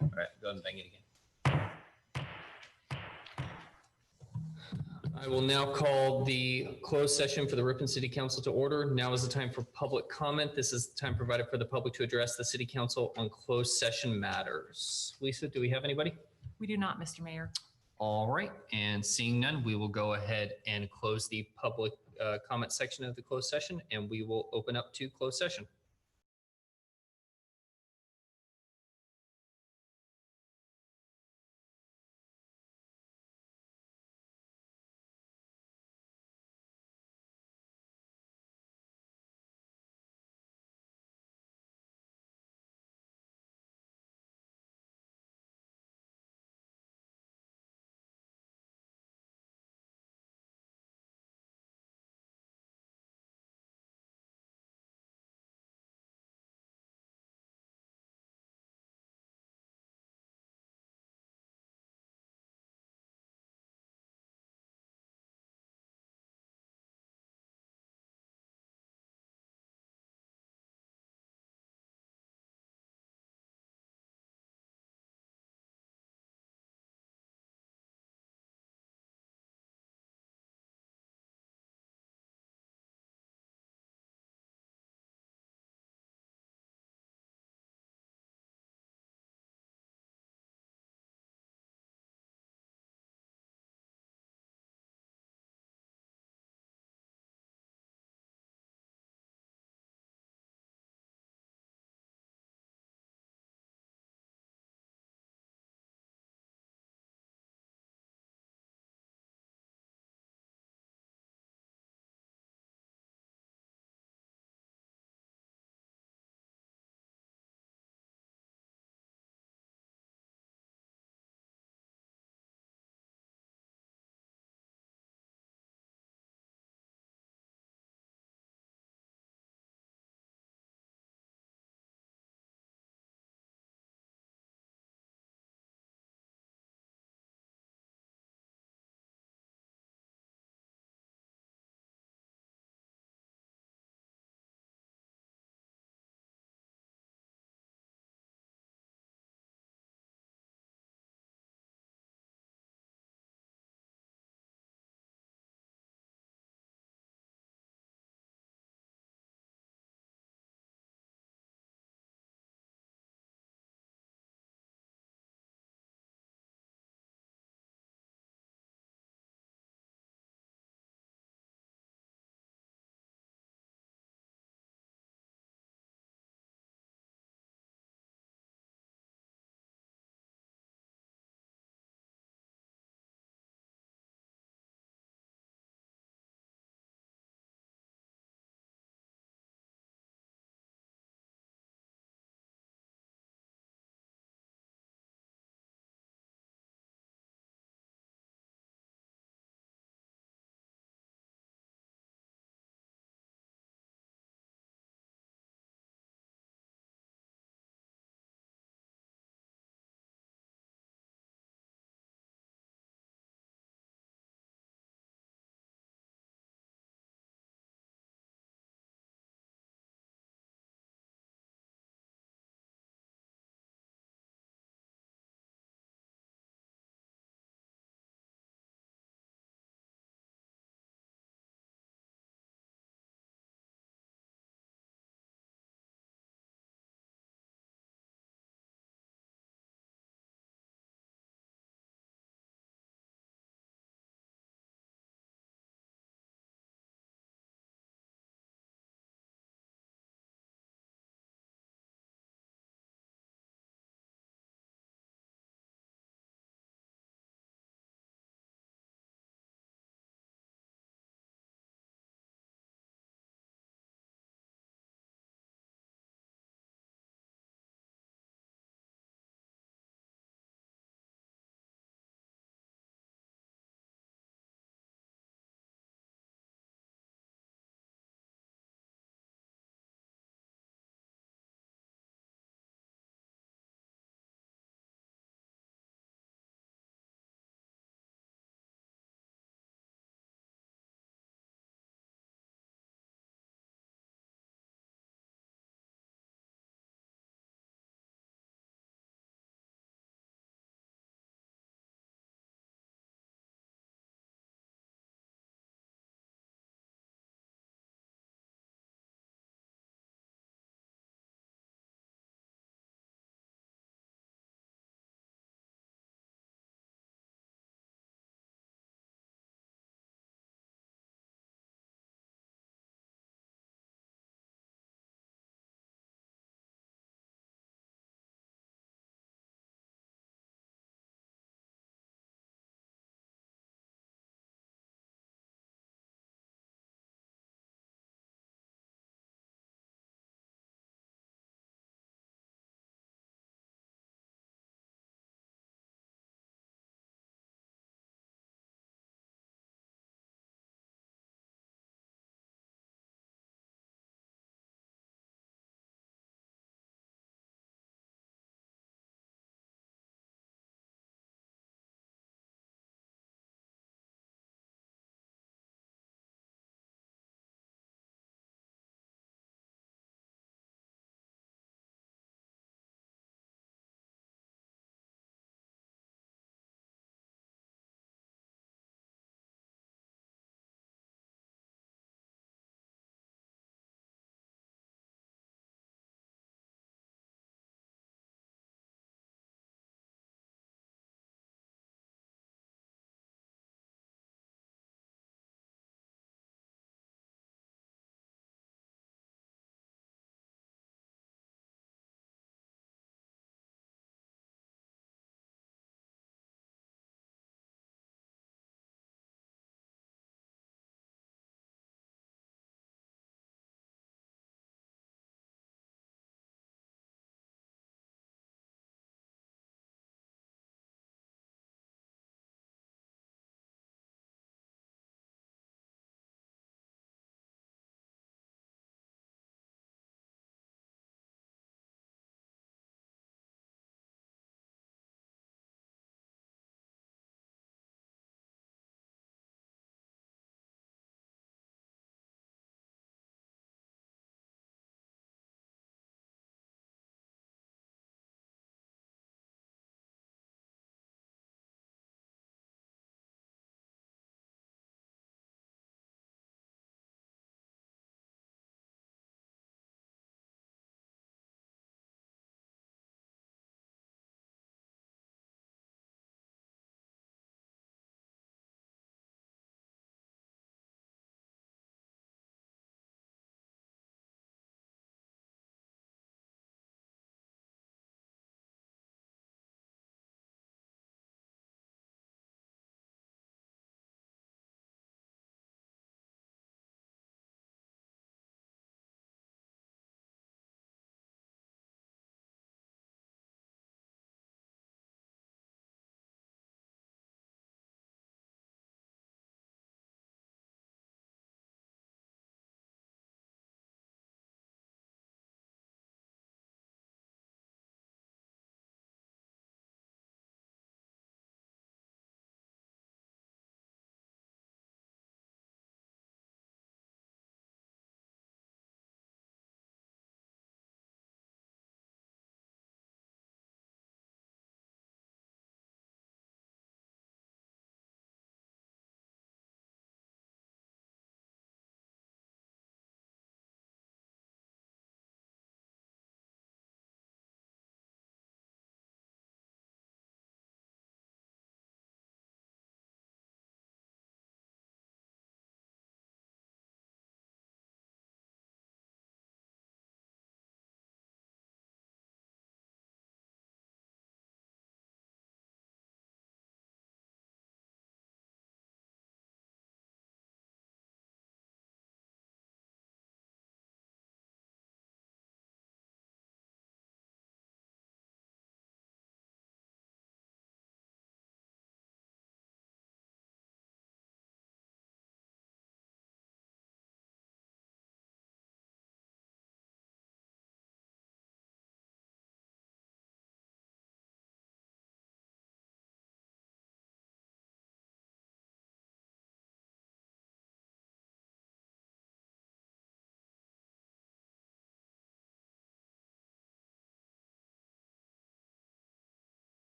All right, go ahead and bang it again. I will now call the closed session for the Ripon City Council to order. Now is the time for public comment. This is the time provided for the public to address the City Council on closed session matters. Lisa, do we have anybody? We do not, Mr. Mayor. All right, and seeing none, we will go ahead and close the public comment section of the closed session, and we will open up to closed session.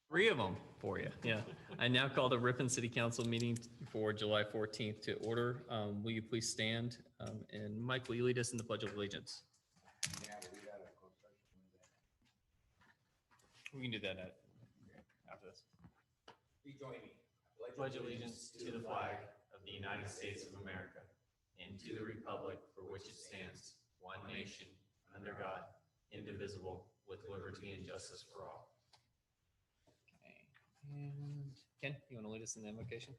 Three of them for you. Yeah. I now call the Ripon City Council meeting for July 14th to order. Will you please stand? And Mike, will you lead us in the Pledge of Allegiance? We can do that after this. Please join me. I pledge allegiance to the flag of the United States of America and to the republic for which it stands, one nation, under God, indivisible, with liberty and justice for all. Okay. And Ken, you want to lead us in the invocation?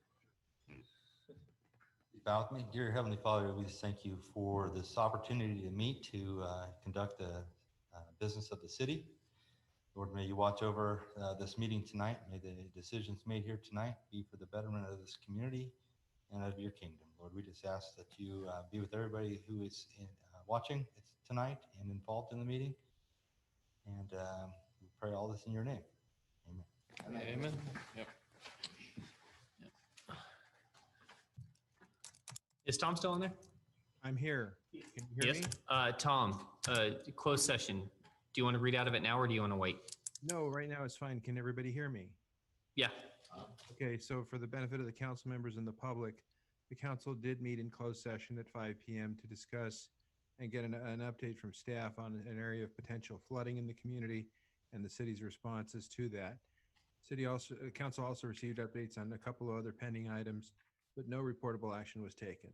Bow with me. Dear Heavenly Father, we just thank you for this opportunity to meet, to conduct the business of the city. Lord, may you watch over this meeting tonight. May the decisions made here tonight be for the betterment of this community and of your kingdom. Lord, we just ask that you be with everybody who is watching tonight and involved in the meeting. And we pray all this in your name. Amen. Amen. Yep. Is Tom still in there? I'm here. Can you hear Yes. me? Tom, closed session. Do you want to read out of it now or do you want to wait? No, right now it's fine. Can everybody hear me? Yeah. Okay, so for the benefit of the council members and the public, the council did meet in closed session at 5 p.m. to discuss and get an update from staff on an area of potential flooding in the community and the city's responses to that. Council also received updates on a couple of other pending items, but no reportable action was taken.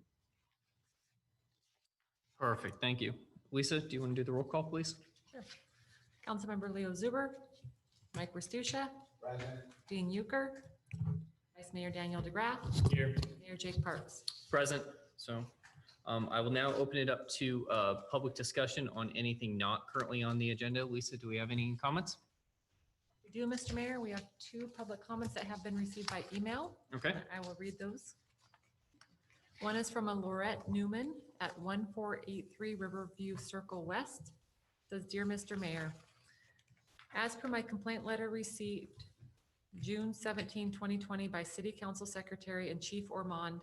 Perfect. Thank you. Lisa, do you want to do the roll call, please? Sure. Councilmember Leo Zuber, Mike Restusha, Dean Euchre, Vice Mayor Daniel DeGraff, Here. Mayor Jake Parks. Present. So I will now open it up to public discussion on anything not currently on the agenda. Lisa, do we have any comments? We do, Mr. Mayor. We have 2 public comments that have been received by email. Okay. I will read those. One is from a Laurette Newman at 1483 Riverview Circle West. It says, Dear Mr. Mayor, as per my complaint letter received June 17, 2020 by City Council Secretary and Chief Ormond,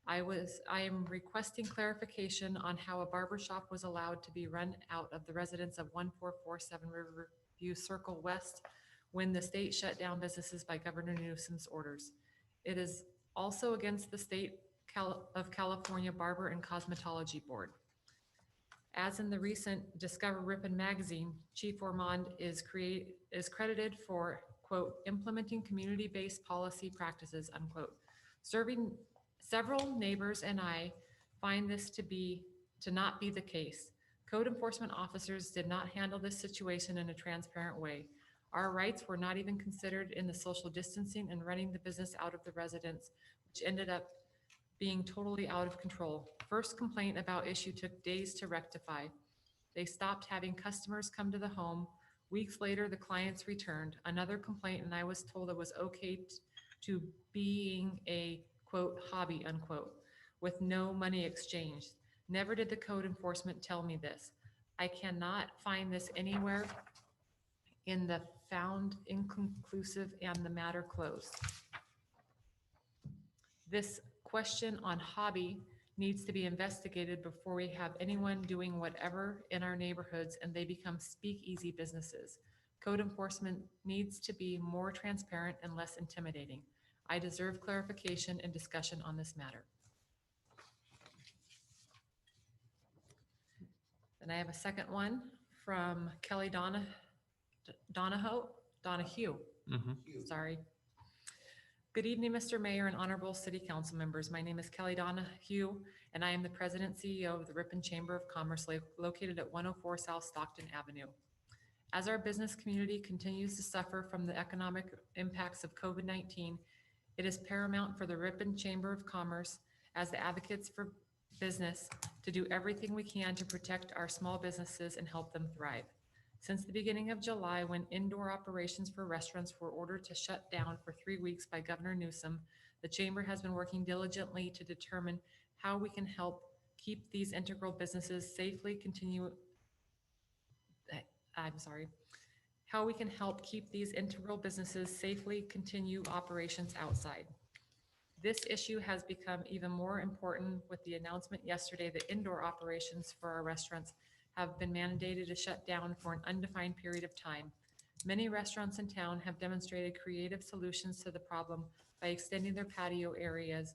I am requesting clarification on how a barber shop was allowed to be run out of the residence of 1447 Riverview Circle West when the state shut down businesses by Governor Newsom's orders. It is also against the state of California Barber and Cosmetology Board. As in the recent Discover Ripon magazine, Chief Ormond is credited for, quote, implementing community-based policy practices, unquote. Serving several neighbors and I find this to not be the case. Code enforcement officers did not handle this situation in a transparent way. Our rights were not even considered in the social distancing and running the business out of the residence, which ended up being totally out of control. First complaint about issue took days to rectify. They stopped having customers come to the home. Weeks later, the clients returned. Another complaint, and I was told it was okay to being a, quote, hobby, unquote, with no money exchanged. Never did the code enforcement tell me this. I cannot find this anywhere in the found inconclusive and the matter closed. This question on hobby needs to be investigated before we have anyone doing whatever in our neighborhoods and they become speakeasy businesses. Code enforcement needs to be more transparent and less intimidating. I deserve clarification and discussion on this matter. Then I have a second one from Kelly Donahue. Sorry. Good evening, Mr. Mayor and honorable city council members. My name is Kelly Donahue, and I am the president and CEO of the Ripon Chamber of Commerce located at 104 South Stockton Avenue. As our business community continues to suffer from the economic impacts of COVID-19, it is paramount for the Ripon Chamber of Commerce as the advocates for business to do everything we can to protect our small businesses and help them thrive. Since the beginning of July, when indoor operations for restaurants were ordered to shut down for 3 weeks by Governor Newsom, the Chamber has been working diligently to determine how we can help keep these integral businesses safely continue operations outside. This issue has become even more important with the announcement yesterday that indoor operations for our restaurants have been mandated to shut down for an undefined period of time. Many restaurants in town have demonstrated creative solutions to the problem by extending their patio areas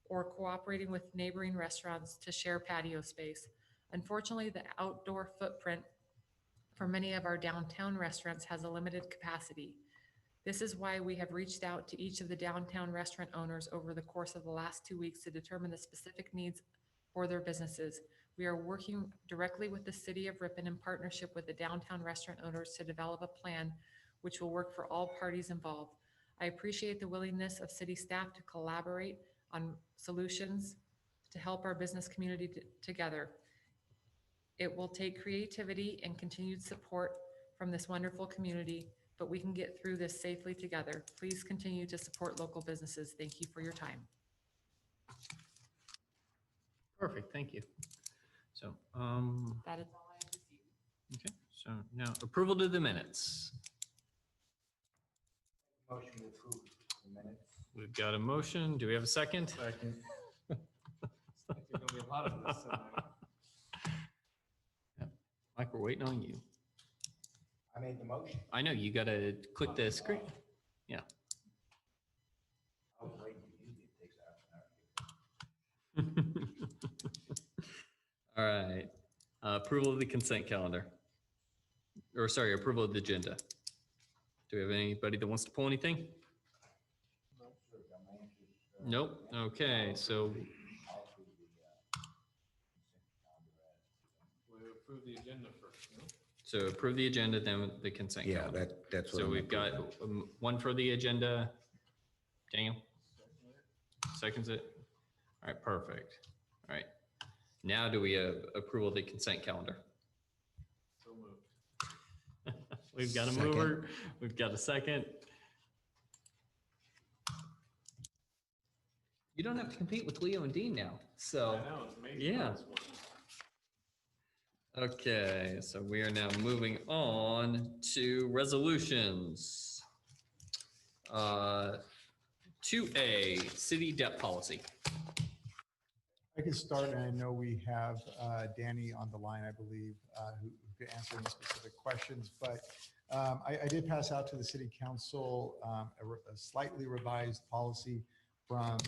or cooperating with neighboring restaurants to share patio space. Unfortunately, the outdoor footprint for many of our downtown restaurants has a limited capacity. This is why we have reached out to each of the downtown restaurant owners over the course of the last 2 weeks to determine the specific needs for their businesses. We are working directly with the city of Ripon in partnership with the downtown restaurant owners to develop a plan which will work for all parties involved. I appreciate the willingness of city staff to collaborate on solutions to help our business community together. It will take creativity and continued support from this wonderful community, but we can get through this safely together. Please continue to support local businesses. Thank you for your time. Perfect, thank you. So, That is all I have this evening. okay, so now approval to the minutes. Motion to approve the minutes. We've got a motion. Do we have a second? Second. There's gonna be a lot of this tonight. Mike, we're waiting on you. I made the motion. I know, you gotta click the screen. Yeah. I was waiting for you to take that. All right. Approval of the consent calendar. Or sorry, approval of the agenda. Do we have anybody that wants to pull anything? Nope. Okay, so We'll approve the agenda first, no? so approve the agenda, then the consent Yeah, calendar. that's what. So I'm we've got approving. one for the agenda. Daniel? Seconds it? All right, perfect. All right. Now do we have approval of the consent calendar? So moved. We've got a Second. mover, we've got a second. You don't have to compete with Leo and Dean now, so. I know, it's amazing. Yeah. Okay, so we are now moving on to resolutions. 2A, city debt policy. I can start, and I know we have Danny on the line, I believe, who could answer any specific questions, but I did pass out to the city council a slightly revised policy from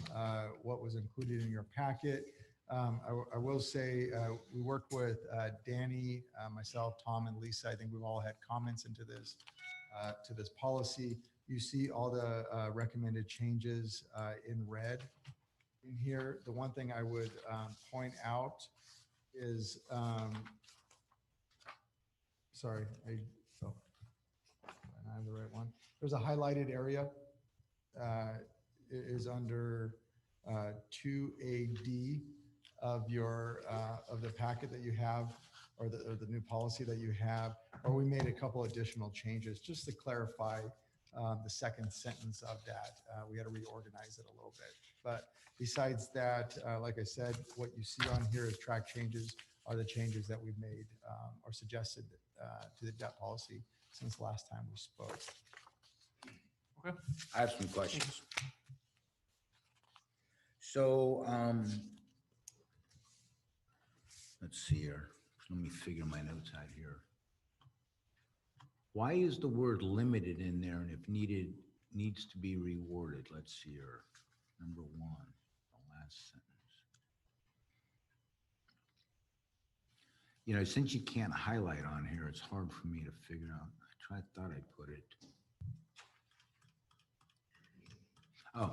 what was included in your packet. I will say we worked with Danny, myself, Tom, and Lisa. I think we've all had comments into this to this policy. You see all the recommended changes in red in here. The one thing I would point out is, sorry, I have the right one. There's a highlighted area. It is under 2AD of your of the packet that you have, or the new policy that you have, or we made a couple additional changes just to clarify the second sentence of that. We had to reorganize it a little bit. But besides that, like I said, what you see on here as track changes are the changes that we've made or suggested to the debt policy since last time we spoke. Okay. I have some questions. So, let's see here. Let me figure my notes out here. Why is the word limited in there, and if needed, needs to be reworded? Let's see here. Number one, the last sentence. You know, since you can't highlight on here, it's hard for me to figure out. Thought I put it. Oh,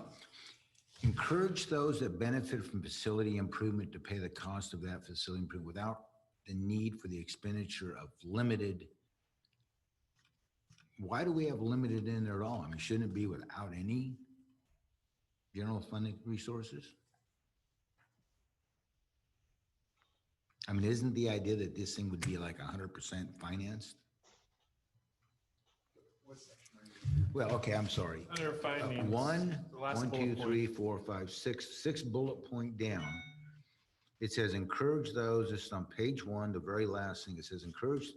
encourage those that benefit from facility improvement to pay the cost of that facility improvement without the need for the expenditure of limited. Why do we have limited in there at all? I mean, shouldn't it be without any general funding resources? I mean, isn't the idea that this thing would be like 100% financed? Well, okay, I'm sorry. Under findings. One, the last one, bullet two, point. three, 4, 5, 6, 6 bullet point down. It says encourage those, this is on page 1, the very last thing. It says encourage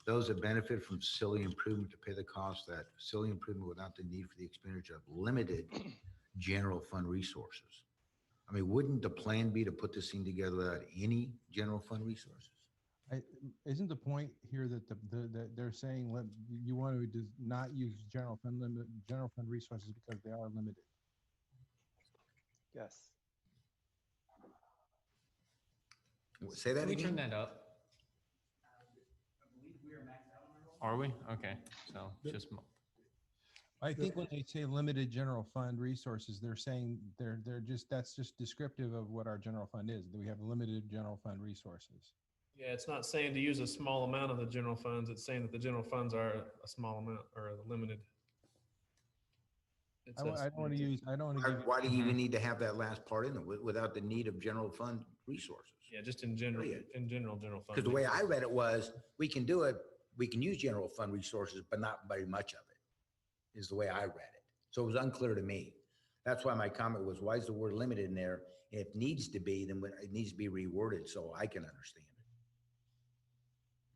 those that benefit from facility improvement to pay the cost of that facility improvement without the need for the expenditure of limited general fund resources. I mean, wouldn't the plan be to put this thing together without any general fund resources? Isn't the point here that that they're saying you want to not use general fund resources because they are limited? Yes. Say that Can we turn again? that up? Are we? Okay, so just, I think when they say limited general fund resources, they're saying that's just descriptive of what our general fund is, that we have limited general fund resources. Yeah, it's not saying to use a small amount of the general funds. It's saying that the general funds are a small amount or limited. It I don't says want to limited. use, I don't want to give. Why do you even need to have that last part in it without the need of general fund resources? Yeah, just in general, Period. general fund. Because the way I read it was, we can do it, we can use general fund resources, but not very much of it, is the way I read it. So it was unclear to me. That's why my comment was, why is the word limited in there? If it needs to be, then it needs to be reworded so I can understand it.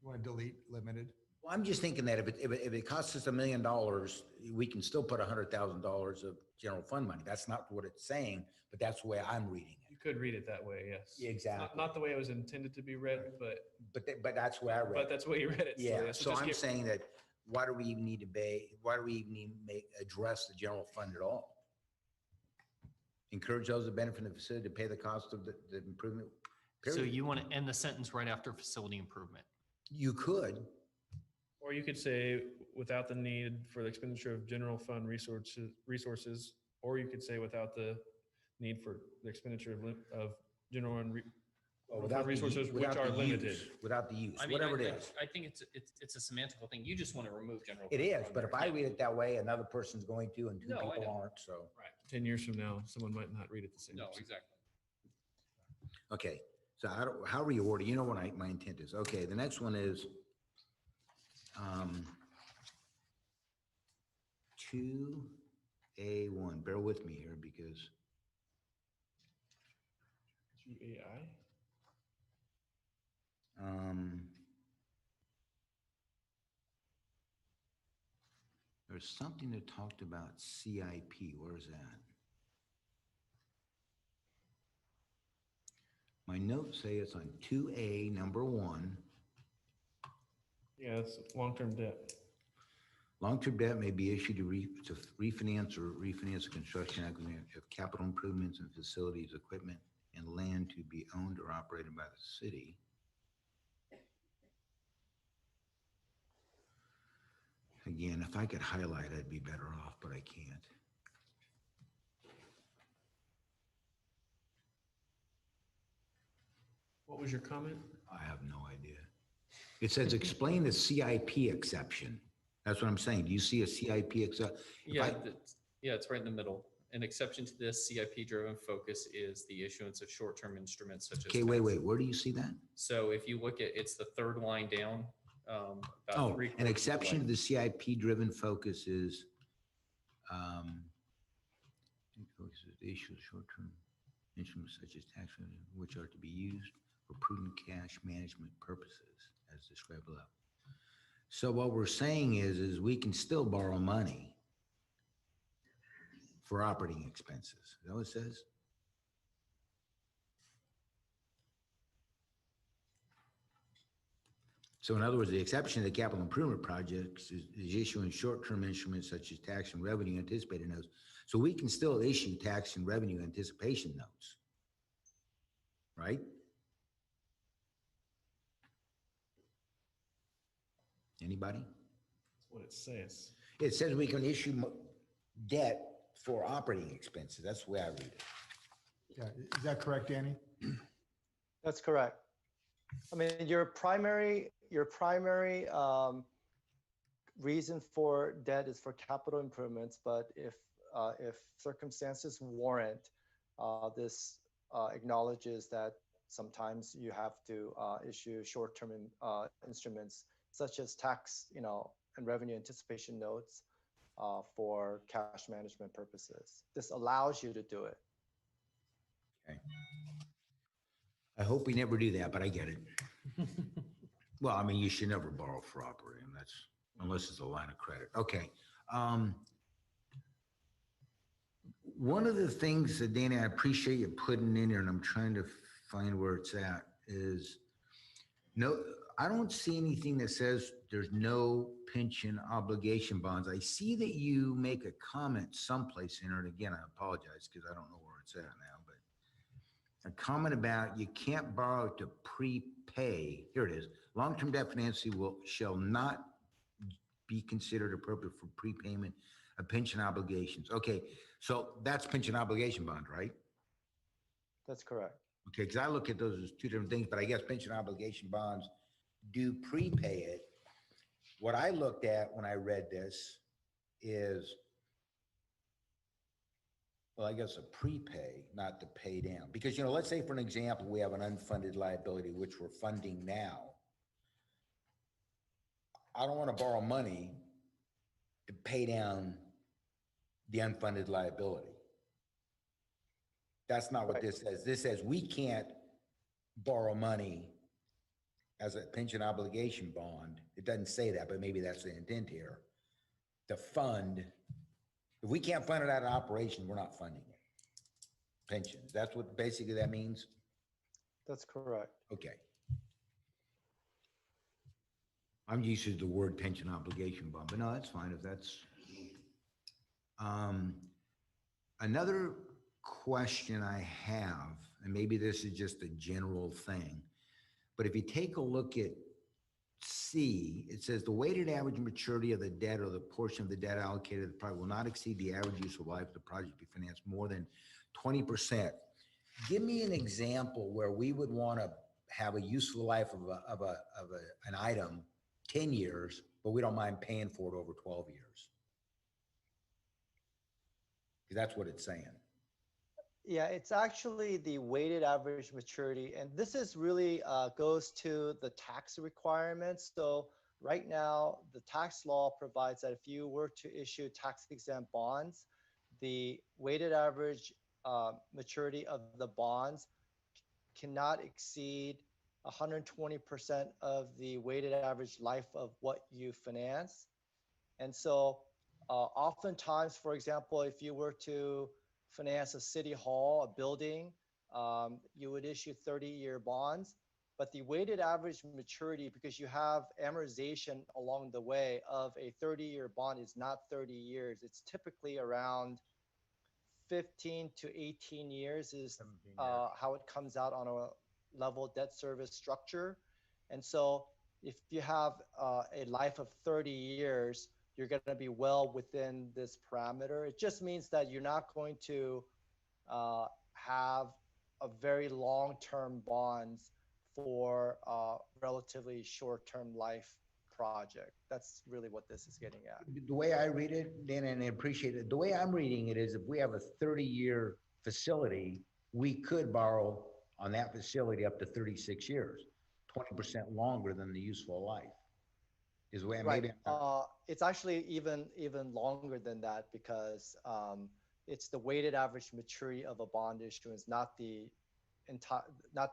You want to delete limited? Well, I'm just thinking that if it costs us $1 million, we can still put $100,000 of general fund money. That's not what it's saying, but that's the way I'm reading it. You could read it that way, yes. Yeah, exactly. Not the way it was intended to be read, but But that's where I read it. that's the way you read it. Yeah, so just I'm get- saying that, why do we even need to why do we even need to address the general fund at all? Encourage those that benefit from the facility to pay the cost of the improvement. so Period. you want to end the sentence right after facility improvement? You could, Or you could say without the need for the expenditure of general fund resources, or you could say without the need for the expenditure of general and or fund resources which are limited. without the use, I mean, whatever it I- is. I think it's a semantical thing. You just want to remove general. It fund is, from but there. if I Yeah. read it that way, another person's going to, and two No, I people know. aren't, so. Right. 10 years from now, someone might not read it the same. No, exactly. Okay, so how are you order? You know what my intent is. Okay, the next one is 2A1. Bear with me here because 2AI? there's something that talked about CIP. Where's that? My notes say it's on 2A, number 1. Yeah, it's long-term debt. Long-term debt may be issued to refinance the construction acquisition of capital improvements in facilities, equipment, and land to be owned or operated by the city. Again, if I could highlight, I'd be better off, but I can't. What was your comment? I have no idea. It says explain the CIP exception. That's what I'm saying. Do you see a CIP exception? Yeah, it's right in the middle. An exception to this CIP-driven focus is the issuance of short-term instruments such as. Okay, wait. Where do you see that? So if you look at, it's the third line down. About Oh, 3/4 an exception to of the CIP-driven focus is the issue of short-term instruments such as tax revenue, which are to be used for prudent cash management purposes, as described below. So what we're saying is we can still borrow money for operating expenses. Is that what it says? So in other words, the exception to the capital improvement projects is issuing short-term instruments such as tax and revenue anticipated notes. So we can still issue tax and revenue anticipation notes, right? Anybody? That's what it says. It says we can issue debt for operating expenses. That's the way I read it. Yeah, is that correct, Danny? That's correct. I mean, your primary reason for debt is for capital improvements, but if circumstances warrant, this acknowledges that sometimes you have to issue short-term instruments such as tax, and revenue anticipation notes for cash management purposes. This allows you to do it. Okay. I hope we never do that, but I get it. Well, I mean, you should never borrow for operating. That's unless it's a line of credit. Okay. One of the things that, Danny, I appreciate you putting in here, and I'm trying to find where it's at, is I don't see anything that says there's no pension obligation bonds. I see that you make a comment someplace in it. And again, I apologize because I don't know where it's at now, but a comment about you can't borrow to prepay. Here it is. Long-term debt financing shall not be considered appropriate for prepayment of pension obligations. Okay, so that's pension obligation bond, right? That's correct. Okay, because I look at those as two different things, but I guess pension obligation bonds do prepay it. What I looked at when I read this is, well, I guess a prepay, not to pay down. Because, let's say for an example, we have an unfunded liability, which we're funding now. I don't want to borrow money to pay down the unfunded liability. That's not what this says. This says we can't borrow money as a pension obligation bond. It doesn't say that, but maybe that's the intent here. To fund, if we can't fund it out of operation, we're not funding it. Pensions, that's what basically that means? That's correct. Okay. I'm used to the word pension obligation bond, but no, that's fine if that's. Another question I have, and maybe this is just a general thing, but if you take a look at C, it says the weighted average maturity of the debt or the portion of the debt allocated to the project will not exceed the average useful life of the project to be financed more than 20%. Give me an example where we would want to have a useful life of an item 10 years, but we don't mind paying for it over 12 years. Because that's what it's saying. Yeah, it's actually the weighted average maturity. And this is really goes to the tax requirements. So right now, the tax law provides that if you were to issue tax exempt bonds, the weighted average maturity of the bonds cannot exceed 120% of the weighted average life of what you finance. And so oftentimes, for example, if you were to finance a city hall, a building, you would issue 30-year bonds, but the weighted average maturity, because you have amortization along the way of a 30-year bond is not 30 years. It's typically around 15 to 18 years is how it comes out on a level debt service structure. And so if you have a life of 30 years, you're going to be well within this parameter. It just means that you're not going to have a very long-term bonds for relatively short-term life project. That's really what this is getting at. The way I read it, Dan, and I appreciate it, the way I'm reading it is if we have a 30-year facility, we could borrow on that facility up to 36 years, 20% longer than the useful life. Is the way right. Maybe it's actually even longer than that because it's the weighted average maturity of a bond issuance, not the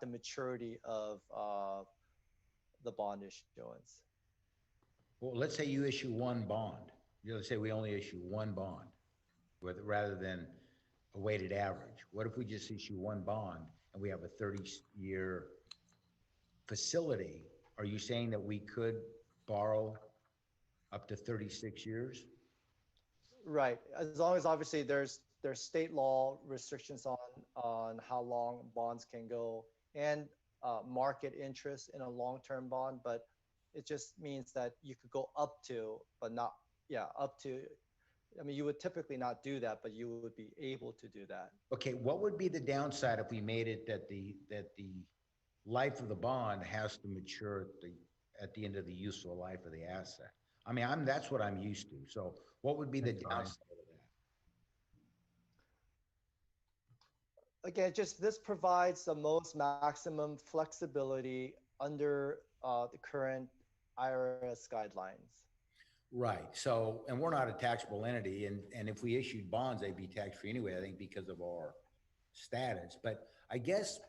maturity of the bond issuance. Well, let's say you issue one bond. Let's say we only issue one bond rather than a weighted average. What if we just issue one bond and we have a 30-year facility? Are you saying that we could borrow up to 36 years? Right. As long as obviously there's state law restrictions on how long bonds can go and market interest in a long-term bond, but it just means that you could go up to, but not, up to, I mean, you would typically not do that, but you would be able to do that. Okay, what would be the downside if we made it that the life of the bond has to mature at the end of the useful life of the asset? I mean, that's what I'm used to. So what would be the downside of that? Again, just this provides the most maximum flexibility under the current IRS guidelines. Right. So, and we're not a taxable entity, and if we issued bonds, they'd be tax-free anyway, I think, because of our status. But I guess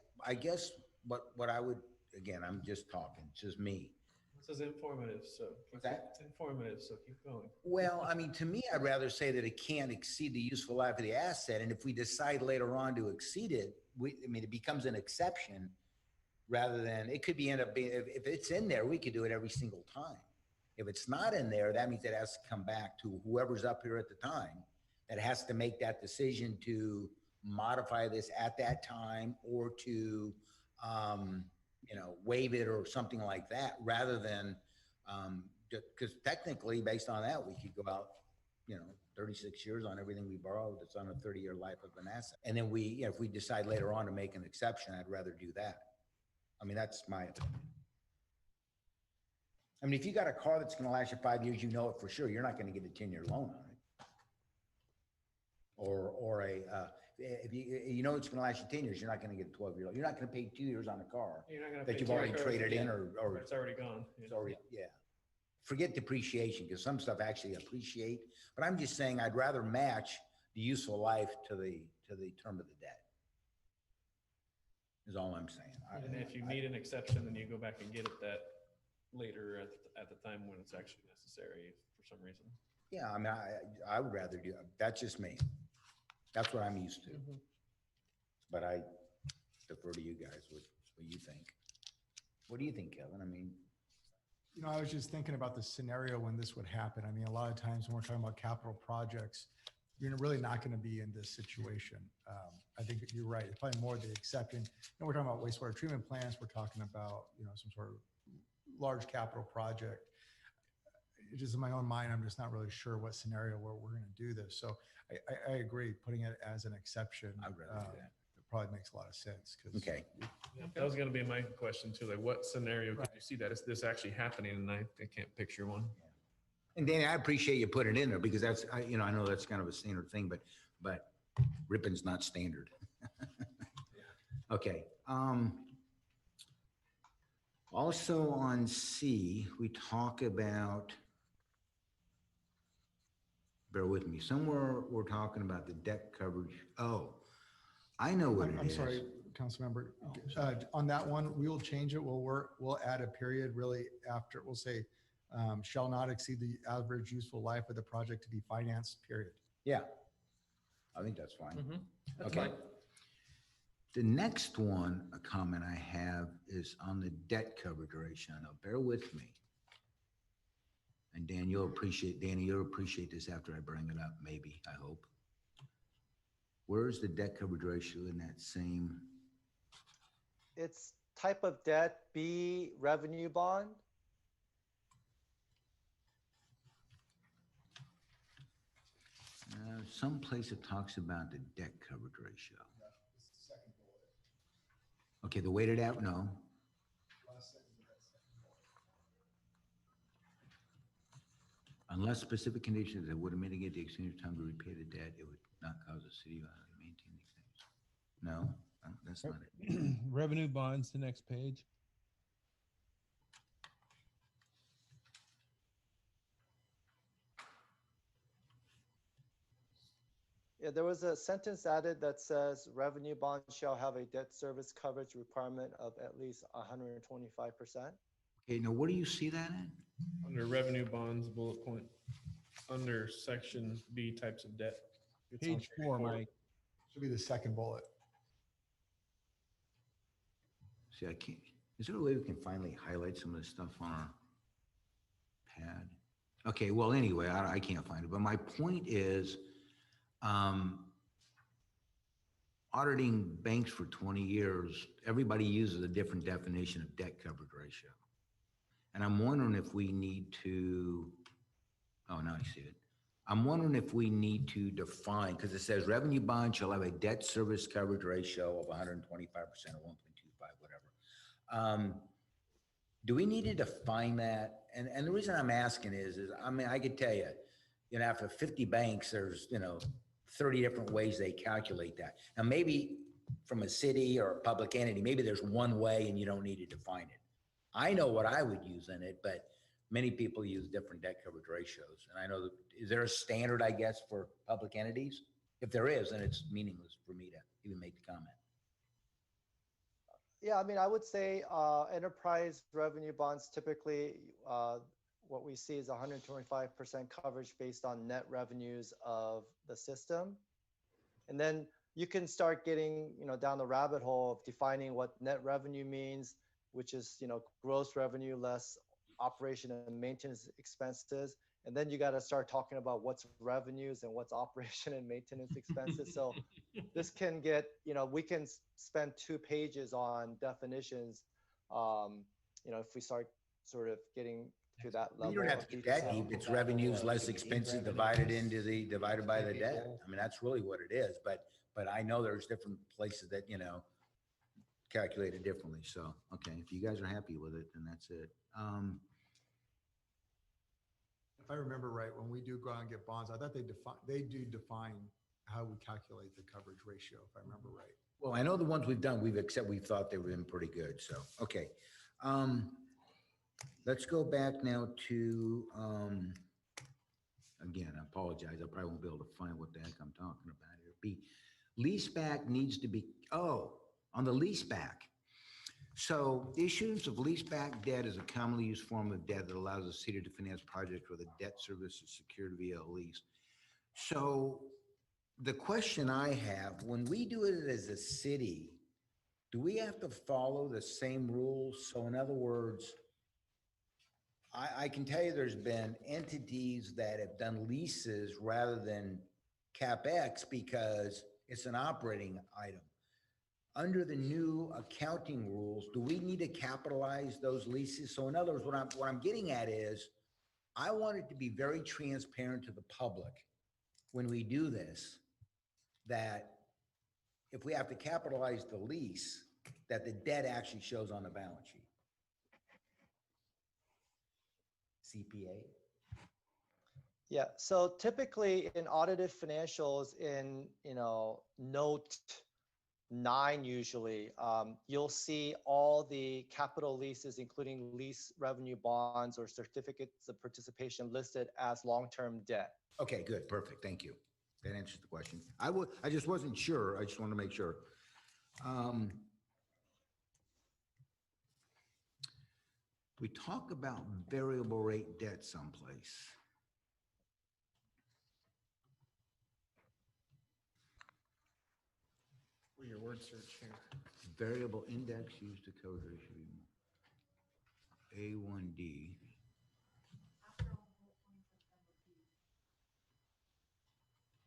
what I would, again, I'm just talking, it's just me. This is informative, so it's informative, so keep going. Well, I mean, to me, I'd rather say that it can't exceed the useful life of the asset, and if we decide later on to exceed it, it becomes an exception. rather than, it could be end up being, if it's in there, we could do it every single time. If it's not in there, that means it has to come back to whoever's up here at the time that has to make that decision to modify this at that time or to, waive it or something like that, rather than, because technically, based on that, we could go out, 36 years on everything we borrowed. It's on a 30-year life of an asset. And then if we decide later on to make an exception, I'd rather do that. I mean, that's my opinion. I mean, if you got a car that's going to last you 5 years, you know it for sure. You're not going to get a 10-year loan on it. Or if you know it's going to last you 10 years, you're not going to get a 12-year loan. You're not going to pay 2 years on a car You're not gonna that pay you've 2 already years traded in again, or it's already gone. it's already, yeah. Forget depreciation, because some stuff actually appreciate, but I'm just saying I'd rather match the useful life to the term of the debt. Is all I'm saying. And if you need an exception, then you go back and get it that later at the time when it's actually necessary for some reason. Yeah, I mean, I would rather do, that's just me. That's what I'm used to. But I defer to you guys, what you think. What do you think, Kevin? I mean, I was just thinking about the scenario when this would happen. I mean, a lot of times when we're talking about capital projects, you're really not going to be in this situation. I think that you're right. It's probably more the exception. We're talking about wastewater treatment plants. We're talking about, some sort of large capital project. It's just in my own mind, I'm just not really sure what scenario where we're going to do this. So I agree, putting it as an exception. I'd rather do that. It probably makes a lot of sense. Okay. That was going to be my question too. Like, what scenario could you see that? Is this actually happening? And I can't picture one. And Danny, I appreciate you putting it in there, because that's, I know that's kind of a standard thing, but Ripon's not standard. Okay. Also on C, we talk about, bear with me, somewhere we're talking about the debt coverage. Oh, I know what it is. I'm sorry, Councilmember. On that one, we will change it. We'll add a period really after, we'll say, shall not exceed the average useful life of the project to be financed, period. Yeah, I think that's fine. That's Okay. fine. The next one, a comment I have is on the debt coverage ratio. Now, bear with me. And Danny, you'll appreciate this after I bring it up, maybe, I hope. Where's the debt coverage ratio in that same? It's type of debt, B, revenue bond. Someplace it talks about the debt coverage ratio. Okay, the weighted average, no. Unless specific conditions that would mitigate the extended time to repay the debt, it would not cause the city to maintain these things. No, that's not it. Revenue bonds, the next page. Yeah, there was a sentence added that says revenue bonds shall have a debt service coverage requirement of at least 125%. Okay, now where do you see that in? Under revenue bonds, bullet point, under section B, types of debt. It's on Page 4, Mike. Should be the second bullet. See, I can't, is there a way we can finally highlight some of the stuff on our pad? Okay, well, anyway, I can't find it, but my point is, auditing banks for 20 years, everybody uses a different definition of debt coverage ratio. And I'm wondering if we need to, oh, now I see it. I'm wondering if we need to define, because it says revenue bond shall have a debt service coverage ratio of 125% or 1.25, whatever. Do we need to define that? And the reason I'm asking is I mean, I could tell you, after 50 banks, there's, 30 different ways they calculate that. Now, maybe from a city or a public entity, maybe there's one way and you don't need to define it. I know what I would use in it, but many people use different debt coverage ratios. And I know that, is there a standard, I guess, for public entities? If there is, then it's meaningless for me to even make the comment. Yeah, I mean, I would say enterprise revenue bonds, typically what we see is 125% coverage based on net revenues of the system. And then you can start getting, down the rabbit hole of defining what net revenue means, which is, gross revenue less operation and maintenance expenses. And then you got to start talking about what's revenues and what's operation and maintenance expenses. So this can get, we can spend 2 pages on definitions, if we start sort of getting to that level. You don't have to get that deep. It's revenues less expenses divided by the debt. I mean, that's really what it is. But I know there's different places that, calculate it differently. So, okay, if you guys are happy with it, then that's it. If I remember right, when we do go out and get bonds, I thought they do define how we calculate the coverage ratio, if I remember right. Well, I know the ones we've done, we've thought they've been pretty good. So, okay. Let's go back now to, again, I apologize. I probably won't be able to find what the heck I'm talking about here. Lease back needs to be, on the lease back. So issuance of lease back debt is a commonly used form of debt that allows the city to finance projects where the debt service is secured via a lease. So the question I have, when we do it as a city, do we have to follow the same rules? So in other words, I can tell you there's been entities that have done leases rather than CapEx because it's an operating item. Under the new accounting rules, do we need to capitalize those leases? So in other words, what I'm getting at is, I want it to be very transparent to the public when we do this, that if we have to capitalize the lease, that the debt actually shows on the balance sheet. CPA? Yeah, so typically in audited financials in, note 9 usually, you'll see all the capital leases, including lease revenue bonds or certificates of participation listed as long-term debt. Okay, good, perfect, thank you. That answers the question. I just wasn't sure, I just wanted to make sure. We talk about variable rate debt someplace. For your word search here. Variable index used to cover the issue. A1D.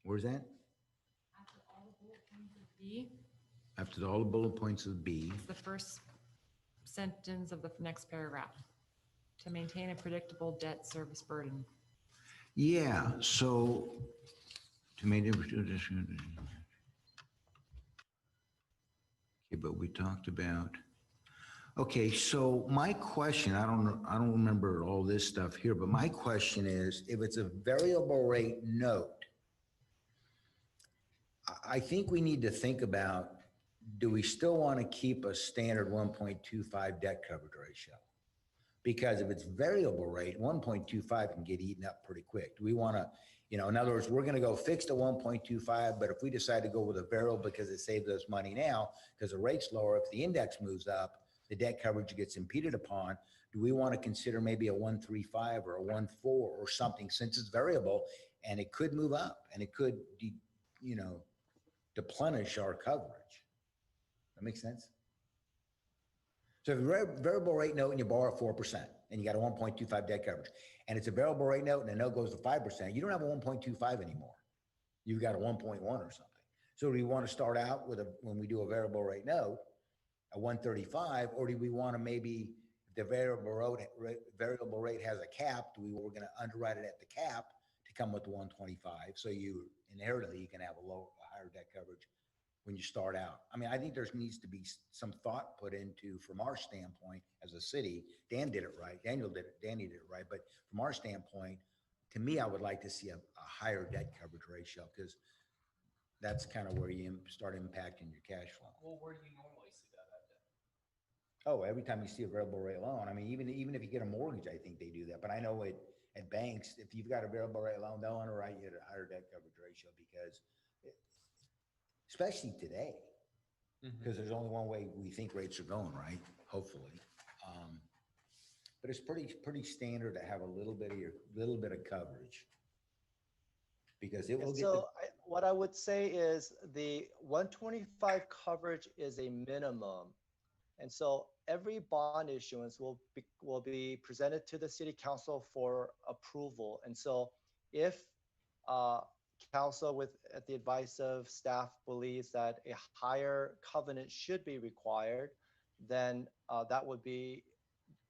Where's that? After all the bullet points of B, After all the bullet points of B. it's the first sentence of the next paragraph. To maintain a predictable debt service burden. Yeah, so to maintain. Okay, but we talked about, okay, so my question, I don't remember all this stuff here, but my question is, if it's a variable rate note, I think we need to think about, do we still want to keep a standard 1.25 debt coverage ratio? Because if it's variable rate, 1.25 can get eaten up pretty quick. Do we want to, in other words, we're going to go fixed at 1.25, but if we decide to go with a variable because it saves us money now, because the rate's lower, if the index moves up, the debt coverage gets impeded upon, do we want to consider maybe a 1.35 or a 1.4 or something, since it's variable and it could move up and it could, deplenish our coverage? That makes sense? So if you're a variable rate note and you borrow at 4% and you got a 1.25 debt coverage, and it's a variable rate note and the note goes to 5%, you don't have a 1.25 anymore. You've got a 1.1 or something. So do we want to start out with when we do a variable rate note, a 1.35, or do we want to maybe, if the variable rate has a cap, we're going to underwrite it at the cap to come with the 1.25. So you inherently, you can have a higher debt coverage when you start out. I mean, I think there needs to be some thought put into, from our standpoint as a city. Dan did it right. Danny did it right. But from our standpoint, to me, I would like to see a higher debt coverage ratio, because that's kind of where you start impacting your cash flow. Well, where do you normally see that at then? Oh, every time you see a variable rate loan. I mean, even if you get a mortgage, I think they do that. But I know at banks, if you've got a variable rate loan, they'll underwrite you at a higher debt coverage ratio, because especially today, because there's only one way we think rates are going, right? Hopefully. But it's pretty standard to have a little bit of coverage. because it will get, the- So what I would say is the 125 coverage is a minimum. And so every bond issuance will be presented to the city council for approval. And so if council at the advice of staff believes that a higher covenant should be required, then the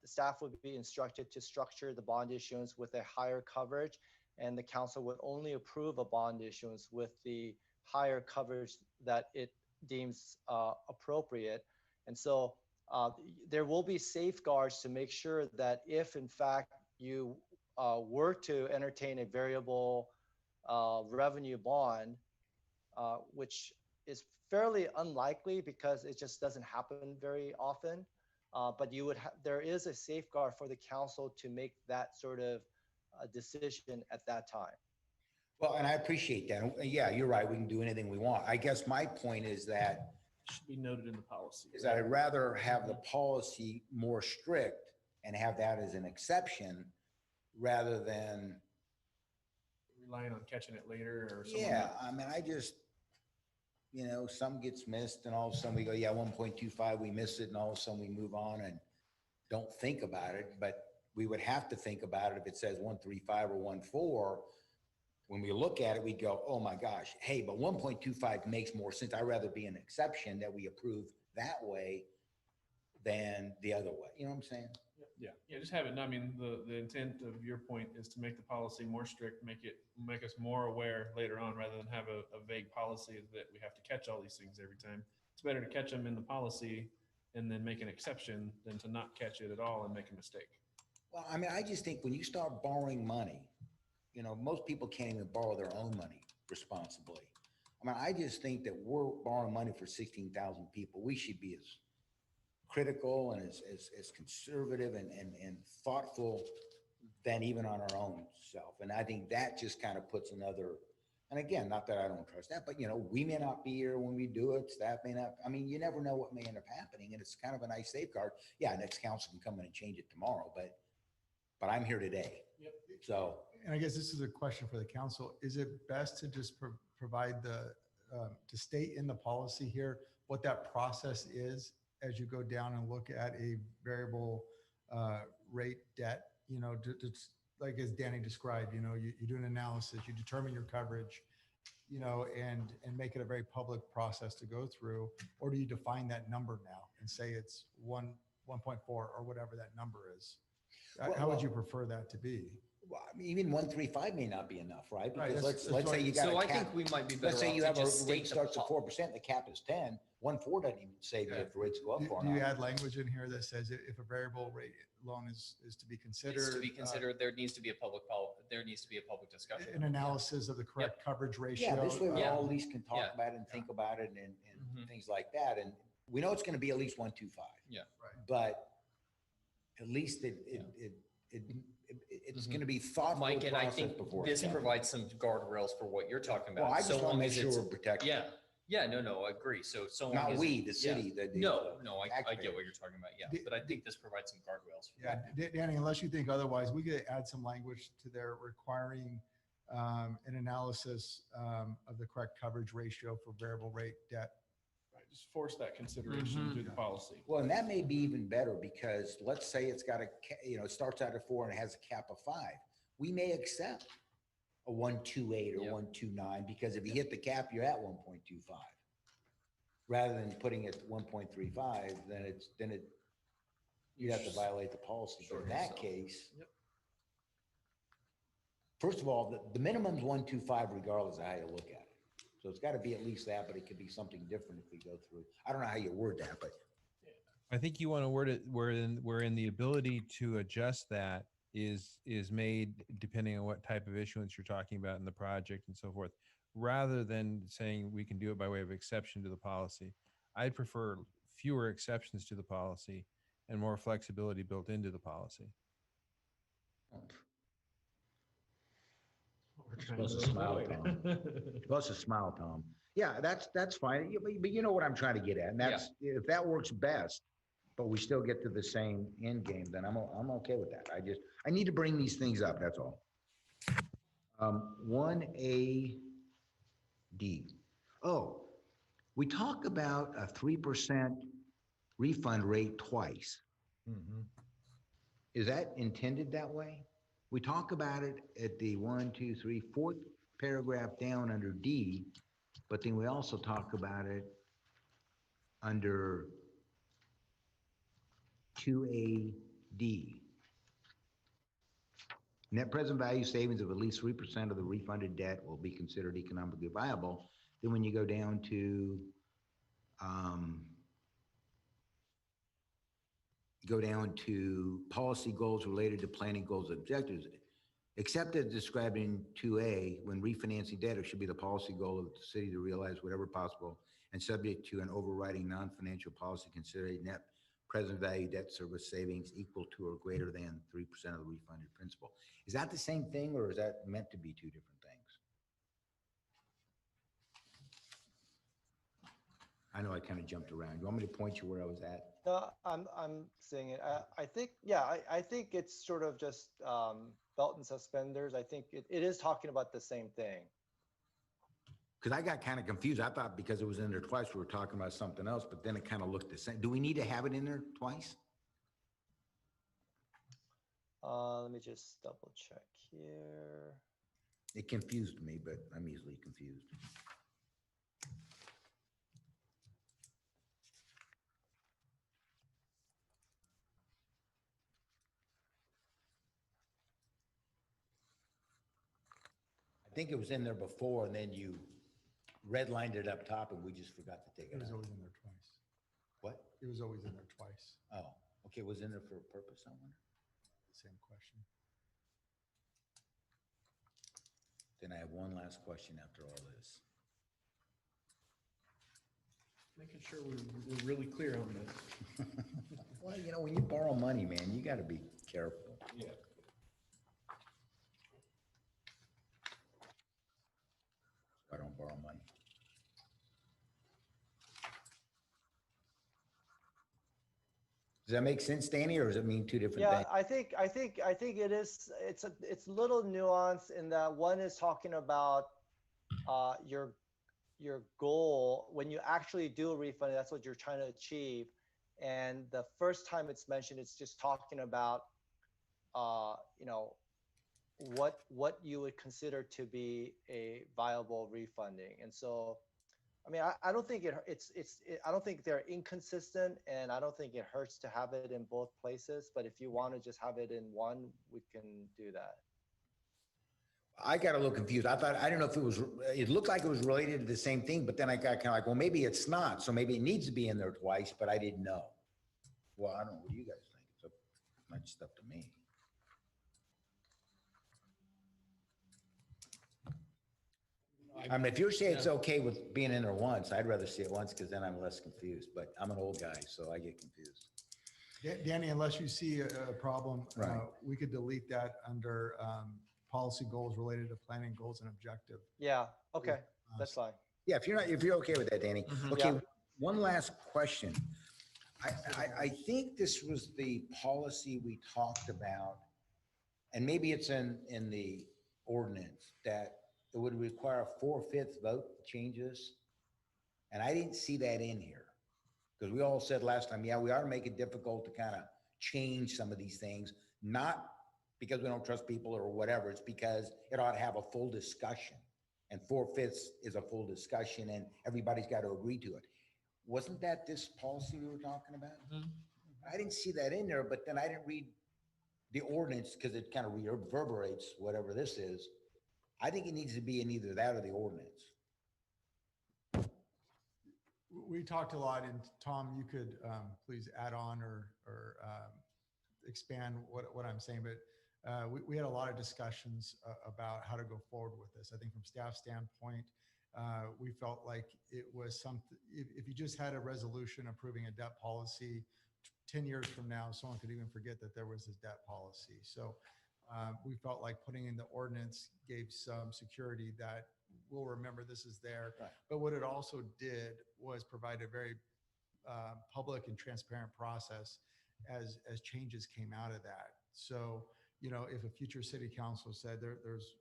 staff would be instructed to structure the bond issuance with a higher coverage, and the council would only approve a bond issuance with the higher coverage that it deems appropriate. And so there will be safeguards to make sure that if in fact you were to entertain a variable revenue bond, which is fairly unlikely because it just doesn't happen very often. But there is a safeguard for the council to make that sort of decision at that time. well, and I appreciate that. And yeah, you're right. We can do anything we want. I guess my point is that, Should be noted in the policy. is that I'd rather have the policy more strict and have that as an exception rather than, Relying on catching it later or something. yeah, I mean, I just, some gets missed and all of a sudden we go, yeah, 1.25, we miss it. And all of a sudden we move on and don't think about it. But we would have to think about it if it says 135 or 14. When we look at it, we go, oh my gosh, hey, but 1.25 makes more sense. I'd rather be an exception that we approve that way than the other way. You know what I'm saying? Yeah, just have it. I mean, the intent of your point is to make the policy more strict, make us more aware later on, rather than have a vague policy that we have to catch all these things every time. It's better to catch them in the policy and then make an exception than to not catch it at all and make a mistake. Well, I mean, I just think when you start borrowing money, most people can't even borrow their own money responsibly. I mean, I just think that we're borrowing money for 16,000 people. We should be as critical and as conservative and thoughtful than even on our own self. And I think that just kind of puts another, and again, not that I don't trust that, but we may not be here when we do it. Staff may not, I mean, you never know what may end up happening. And it's kind of a nice safeguard. Yeah, next council can come in and change it tomorrow, but I'm here today. Yep. So. And I guess this is a question for the council. Is it best to just provide to state in the policy here what that process is as you go down and look at a variable rate debt, like as Danny described, you do an analysis, you determine your coverage, and make it a very public process to go through, or do you define that number now and say it's 1.4 or whatever that number is? How would you prefer that to be? Well, I mean, even 135 may not be enough, right? Right, Because that's let's say you got So a I cap. think we might be better Let's say off you to have a just rate state the starts at pol- 4%, the cap is 10. 1.4 doesn't even say that if rates go up for Do you add language in here that says if a variable rate loan is to be considered? is to be considered, there needs to be a public discussion. An analysis of the correct coverage ratio. Yeah, this way we Yeah. all at least can talk Yeah. about it and think about it and Mhm. things like that. And we know it's going to be at least 125. Yeah. Right. But at least it's going to be thoughtful Mike, and I process think before. this it's done. provides some guardrails for what you're talking about. Well, I just So want to long make as sure it's- we're protected. Yeah, no, I agree. So long Not as- we, the yeah. city. No, I get taxpayers. what you're talking about, yeah, The- but I think this provides some guardrails. for Yeah, that. Danny, unless you think otherwise, we could add some language to there requiring an analysis of the correct coverage ratio for variable rate debt. Right, just force that consideration Mhm. through the policy. Well, and that may be even better because let's say it's got it starts out at 4 and it has a cap of 5. We may accept a 1.28 or Yep. 1.29 because if you hit the cap, you're at 1.25. Rather than putting it at 1.35, then you'd have to violate the policy. But in that So- case, Yep. first of all, the minimum's 1.25 regardless of how you look at it. So it's got to be at least that, but it could be something different if we go through. I don't know how you word that, but I think you want to word it wherein the ability to adjust that is made depending on what type of issuance you're talking about in the project and so forth, rather than saying we can do it by way of exception to the policy. I'd prefer fewer exceptions to the policy and more flexibility built into the policy. Supposed to smile, Tom. Plus a smile, Tom. Yeah, that's fine. But you know what I'm trying to get at. And that's, if that works best, but we still get to the same end game, then I'm okay with that. I need to bring these things up. That's all. 1A D. Oh, we talk about a 3% refund rate twice. Is that intended that way? We talk about it at the 1, 2, 3, fourth paragraph down under D, but then we also talk about it under 2AD. Net present value savings of at least 3% of the refunded debt will be considered economically viable. Then when you go down to policy goals related to planning goals and objectives, except as described in 2A, when refinancing debt, it should be the policy goal of the city to realize whatever possible and subject to an overriding non-financial policy considering net present value debt service savings equal to or greater than 3% of the refunded principal. Is that the same thing or is that meant to be two different things? I know I kind of jumped around. You want me to point you where I was at? No, I'm seeing it. I think, yeah, I think it's sort of just belt and suspenders. I think it is talking about the same thing. Because I got kind of confused. I thought because it was in there twice, we were talking about something else, but then it kind of looked the same. Do we need to have it in there twice? Let me just double check here. It confused me, but I'm easily confused. I think it was in there before and then you redlined it up top and we just forgot to take It it was out. always in there twice. What? It was always in there twice. Oh, okay. Was in there for a purpose, I wonder? Same question. Then I have one last question after all this. Making sure we're really clear on this. Well, you know, when you borrow money, man, you got to be careful. Yeah. I don't borrow money. Does that make sense, Danny, or does it mean two different Yeah, things? I think it is. It's a little nuanced in that one is talking about your goal when you actually do a refund. That's what you're trying to achieve. And the first time it's mentioned, it's just talking about you know, what you would consider to be a viable refunding. And so, I mean, I don't think I don't think they're inconsistent, and I don't think it hurts to have it in both places. But if you want to just have it in one, we can do that. I got a little confused. I didn't know if it looked like it was related to the same thing, but then I got kind of like, well, maybe it's not. So maybe it needs to be in there twice, but I didn't know. Well, I don't know. What do you guys think? It's much up to me. I mean, if you're saying it's okay with being in there once, I'd rather see it once because then I'm less confused, but I'm an old guy, so I get confused. Danny, unless you see a problem, Right. we could delete that under policy goals related to planning goals and objective. Yeah. Okay. That's fine. Yeah, if you're okay with that, Danny. Mhm. Okay, Yeah. one last question. I think this was the policy we talked about, and maybe it's in the ordinance that it would require a 4/5 vote to change this. And I didn't see that in here. Because we all said last time, yeah, we ought to make it difficult to kind of change some of these things, not because we don't trust people or whatever. It's because it ought to have a full discussion. And 4/5 is a full discussion and everybody's got to agree to it. Wasn't that this policy we were talking about? Mhm. I didn't see that in there, but then I didn't read the ordinance because it kind of reverberates whatever this is. I think it needs to be in either that or the ordinance. We talked a lot, and Tom, you could please add on or expand what I'm saying, but we had a lot of discussions about how to go forward with this. I think from staff standpoint, we felt like it was something, if you just had a resolution approving a debt policy, 10 years from now, someone could even forget that there was this debt policy. So we felt like putting in the ordinance gave some security that we'll remember this is there. Right. But what it also did was provide a very public and transparent process as changes came out of that. So, you know, if a future city council said there's,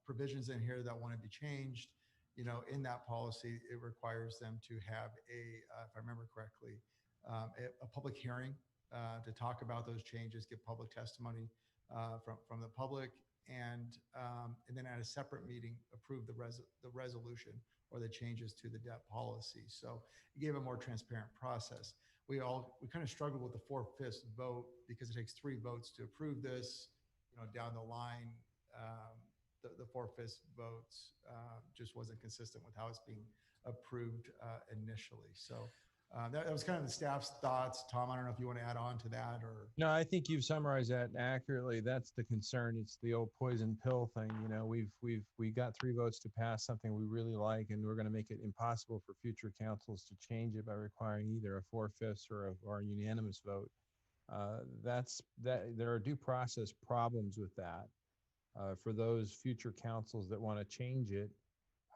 provisions in here that want to be changed, in that policy, it requires them to have if I remember correctly, a public hearing to talk about those changes, give public testimony from the public, and then at a separate meeting, approve the resolution or the changes to the debt policy. So it gave a more transparent process. We kind of struggled with the 4/5 vote because it takes 3 votes to approve this. Down the line, the 4/5 votes just wasn't consistent with how it's being approved initially. So that was kind of the staff's thoughts. Tom, I don't know if you want to add on to that or. No, I think you've summarized that accurately. That's the concern. It's the old poison pill thing. We got 3 votes to pass something we really like, and we're going to make it impossible for future councils to change it by requiring either a 4/5 or a unanimous vote. There are due process problems with that for those future councils that want to change it.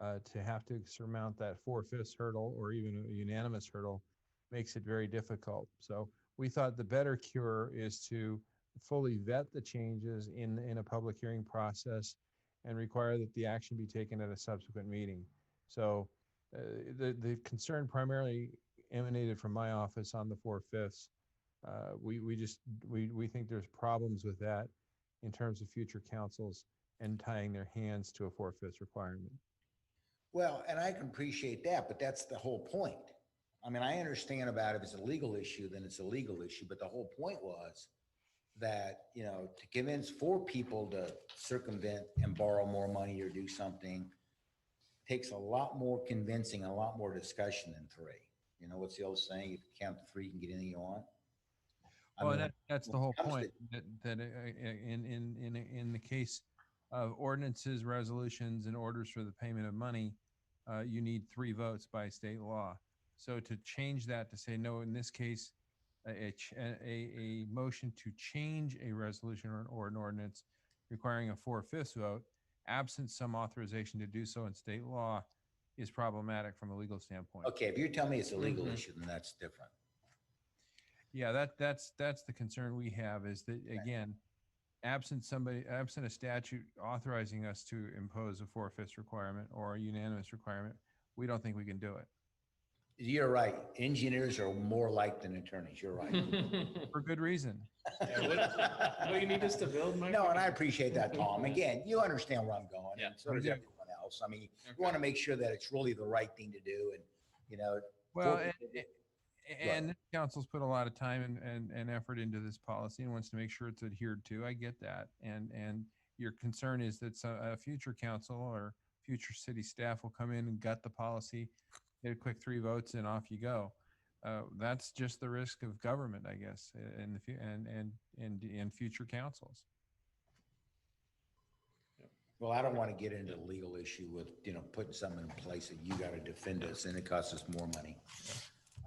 To have to surmount that 4/5 hurdle or even a unanimous hurdle makes it very difficult. So we thought the better cure is to fully vet the changes in a public hearing process and require that the action be taken at a subsequent meeting. So the concern primarily emanated from my office on the 4/5. We think there's problems with that in terms of future councils and tying their hands to a 4/5 requirement. Well, and I can appreciate that, but that's the whole point. I mean, I understand about if it's a legal issue, then it's a legal issue, but the whole point was that, to convince 4 people to circumvent and borrow more money or do something takes a lot more convincing, a lot more discussion than 3. What's the old saying? If you count to 3, you can get anything you want. Well, that's the whole point, that in the case of ordinances, resolutions, and orders for the payment of money, you need 3 votes by state law. So to change that to say, no, in this case, a motion to change a resolution or an ordinance requiring a 4/5 vote, absent some authorization to do so in state law, is problematic from a legal standpoint. Okay, if you're telling me it's a legal issue, then that's different. Yeah, that's the concern we have, is that, again, absent a statute authorizing us to impose a 4/5 requirement or a unanimous requirement, we don't think we can do it. You're right. Engineers are more like than attorneys. You're right. For good reason. What do you need us to build, Mike? No, and I appreciate that, Tom. Again, you understand where I'm going. Yeah. And so does everyone else. I mean, we want to make sure that it's really the right thing to do. And, Well, and this council's put a lot of time and effort into this policy and wants to make sure it's adhered to. I get that. And your concern is that a future council or future city staff will come in and gut the policy, get a quick 3 votes, and off you go. That's just the risk of government, I guess, in future councils. Well, I don't want to get into the legal issue with, putting something in place that you got to defend us and it costs us more money.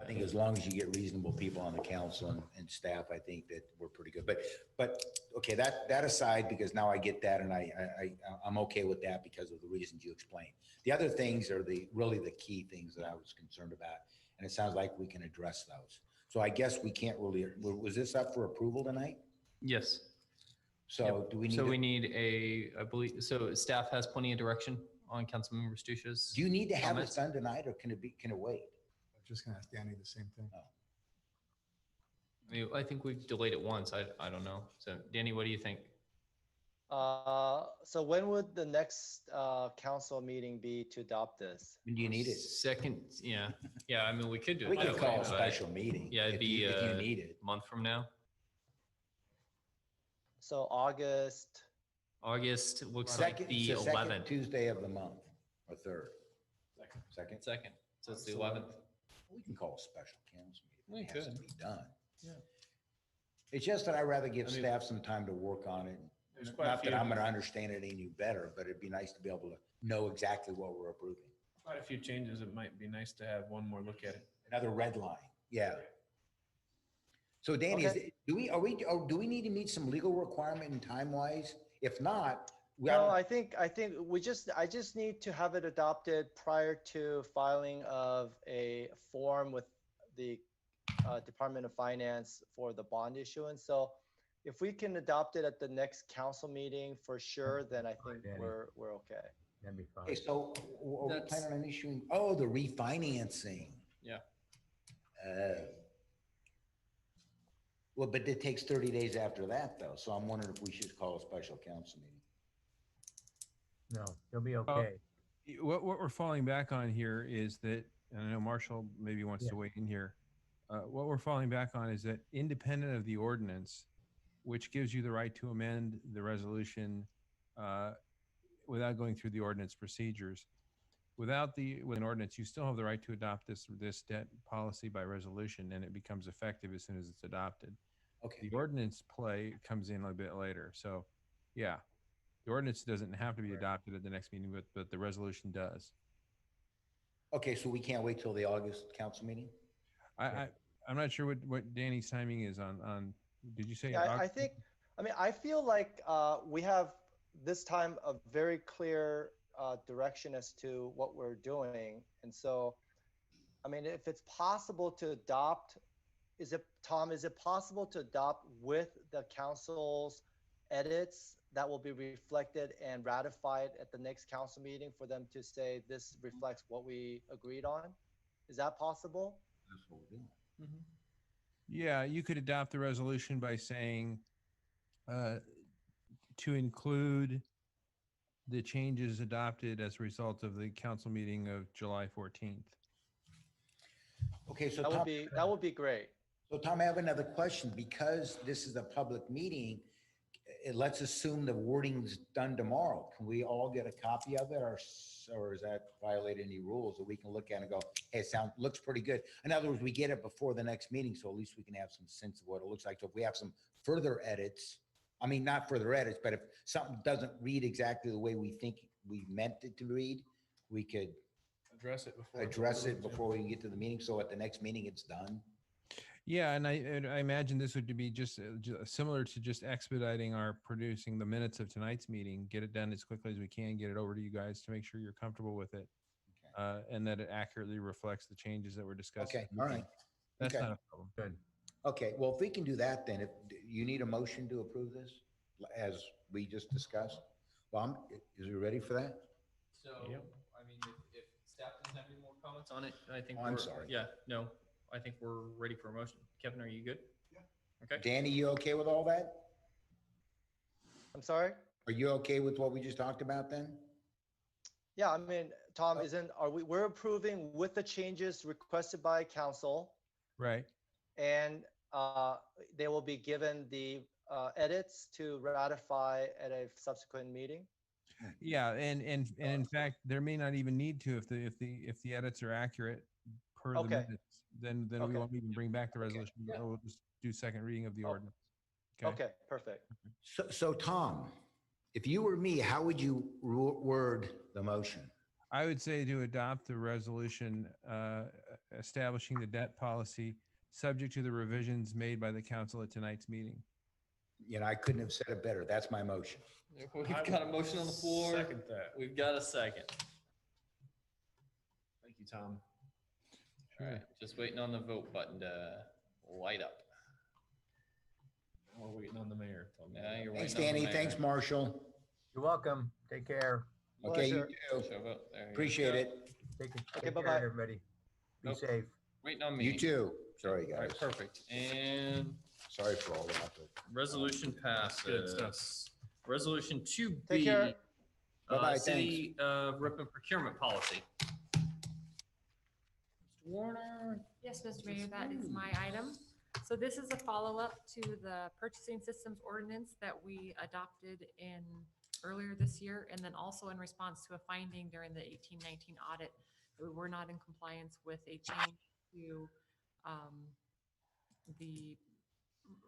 I think as long as you get reasonable people on the council and staff, I think that we're pretty good. But okay, that aside, because now I get that and I'm okay with that because of the reasons you explained. The other things are really the key things that I was concerned about, and it sounds like we can address those. So I guess we can't really. Was this up for approval tonight? Yes. So do we need? So we need I believe, so staff has plenty of direction on Councilmember Stucci's. Do you need to have comments? it done tonight, or can it wait? I'm just going to ask Danny the same thing. I mean, I think we've delayed it once. I don't know. So Danny, what do you think? So when would the next council meeting be to adopt this? When do you need it? Second, yeah. Yeah, I mean, we could do it. We could that call way, a but special meeting. yeah, it'd if be you need it. a month from now. So August. August looks Second, like the it's the second 11th. Tuesday of the month, or third. Second. Second. So it's the 11th. We can call a special council We meeting. It has to could. be done. Yeah. It's just that I'd rather give I mean, staff some time to work on it. There's quite a Not that few. I'm going to understand it any better, but it'd be nice to be able to know exactly what we're approving. Quite a few changes. It might be nice to have one more look at it. Another red line. Yeah. So Danny, Okay. do we need to meet some legal requirement and time wise? If not, No, I think I just need to have it adopted prior to filing of a form with the Department of Finance for the bond issuance. So if we can adopt it at the next council meeting for sure, then I think Danny. we're okay. That'd be Okay, fine. so are we That's- planning on issuing, oh, the refinancing. Yeah. Well, but it takes 30 days after that though. So I'm wondering if we should call a special council meeting. No, you'll be okay. What we're falling back on here is that, and I know Marshall maybe wants Yeah. to weigh in here. What we're falling back on is that independent of the ordinance, which gives you the right to amend the resolution without going through the ordinance procedures. With an ordinance, you still have the right to adopt this debt policy by resolution, and it becomes effective as soon as it's adopted. Okay. The ordinance play comes in a bit later. So, yeah, the ordinance doesn't have to be adopted at the next meeting, but the resolution does. Okay, so we can't wait till the August council meeting? I'm not sure what Danny's timing is on, did you say? Yeah, I August? think, I mean, I feel like we have this time a very clear direction as to what we're doing. And so, I mean, if it's possible to adopt, Tom, is it possible to adopt with the council's edits that will be reflected and ratified at the next council meeting for them to say this reflects what we agreed on? Is that possible? That's what we're doing. Yeah, you could adopt the resolution by saying to include the changes adopted as a result of the council meeting of July 14th. Okay, so That would be great. So Tom, I have another question. Because this is a public meeting, let's assume the wording's done tomorrow. Can we all get a copy of it, or does that violate any rules that we can look at and go, hey, looks pretty good? In other words, we get it before the next meeting, so at least we can have some sense of what it looks like. So if we have some further edits, I mean, not further edits, but if something doesn't read exactly the way we think we meant it to read, we could Address it before. address it before we can get to the meeting. So at the next meeting, it's done. Yeah, and I imagine this would be just similar to just expediting our producing the minutes of tonight's meeting, get it done as quickly as we can, get it over to you guys to make sure you're comfortable with it, and that it accurately reflects the changes that were discussed. Okay, all right. That's Okay. not a problem. Good. Okay, well, if we can do that, then if you need a motion to approve this, as we just discussed. Well, is we ready for that? So, I mean, if staff doesn't have any more comments on it, I think. Oh, I'm we're- sorry. Yeah, no, I think we're ready for a motion. Kevin, are you good? Yeah. Okay. Danny, you okay with all that? I'm sorry? Are you okay with what we just talked about then? Yeah, I mean, Tom, we're approving with the changes requested by council, Right. and they will be given the edits to ratify at a subsequent meeting? Yeah, and in fact, there may not even need to if the edits are accurate per the Okay. minutes, then we Okay. won't even bring back the resolution. We'll just do second reading of the Oh. ordinance. Okay, perfect. So Tom, if you were me, how would you word the motion? I would say to adopt the resolution establishing the debt policy, subject to the revisions made by the council at tonight's meeting. You know, I couldn't have said it better. That's my motion. We've got a motion on the floor. Second that. We've got a second. Thank you, Tom. All right, just waiting on the vote button to light up. We're waiting on the mayor. Yeah, you're Thanks, waiting on the Danny. mayor. Thanks, Marshall. You're welcome. Take care. Okay, you Pleasure. too. Show vote. There you Appreciate go. it. Take Okay, care, bye-bye. everybody. Be Nope. safe. Waiting on me. You too. Sorry, All right, guys. perfect. And Sorry for all that. but- resolution Good passes. stuff. Resolution 2B. Take care. Bye-bye, City of Ripon Procurement Policy. Mr. Warner. Yes, Mr. Mayor, that is my item. So this is a follow-up to the purchasing systems ordinance that we adopted earlier this year, and then also in response to a finding during the 18-19 audit that we were not in compliance with a change to the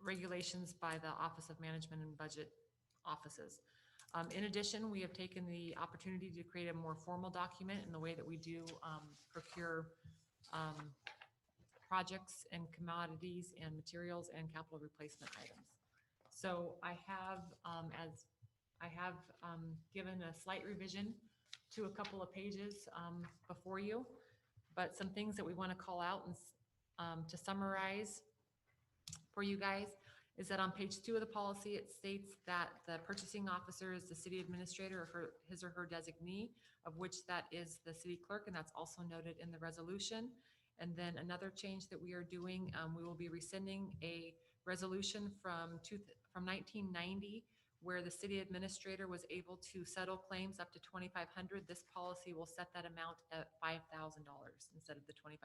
regulations by the Office of Management and Budget offices. In addition, we have taken the opportunity to create a more formal document in the way that we do procure projects and commodities and materials and capital replacement items. So I have given a slight revision to a couple of pages before you, but some things that we want to call out and to summarize for you guys is that on page 2 of the policy, it states that the purchasing officer is the city administrator or his or her designee, of which that is the city clerk, and that's also noted in the resolution. And then another change that we are doing, we will be rescinding a resolution from 1990, where the city administrator was able to settle claims up to $2,500. This policy will set that amount at $5,000 instead of the $2,500.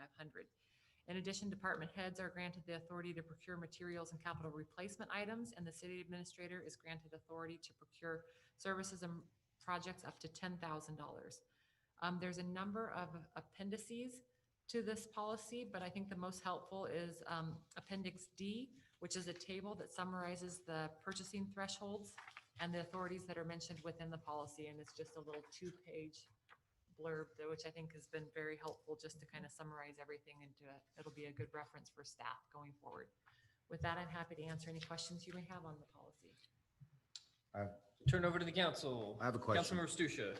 In addition, department heads are granted the authority to procure materials and capital replacement items, and the city administrator is granted authority to procure services and projects up to $10,000. There's a number of appendices to this policy, but I think the most helpful is Appendix D, which is a table that summarizes the purchasing thresholds and the authorities that are mentioned within the policy, and it's just a little 2-page blurb, which I think has been very helpful just to kind of summarize everything into it. It'll be a good reference for staff going forward. With that, I'm happy to answer any questions you may have on the policy. Turn over to the council. I have a question. Councilmember Stusha.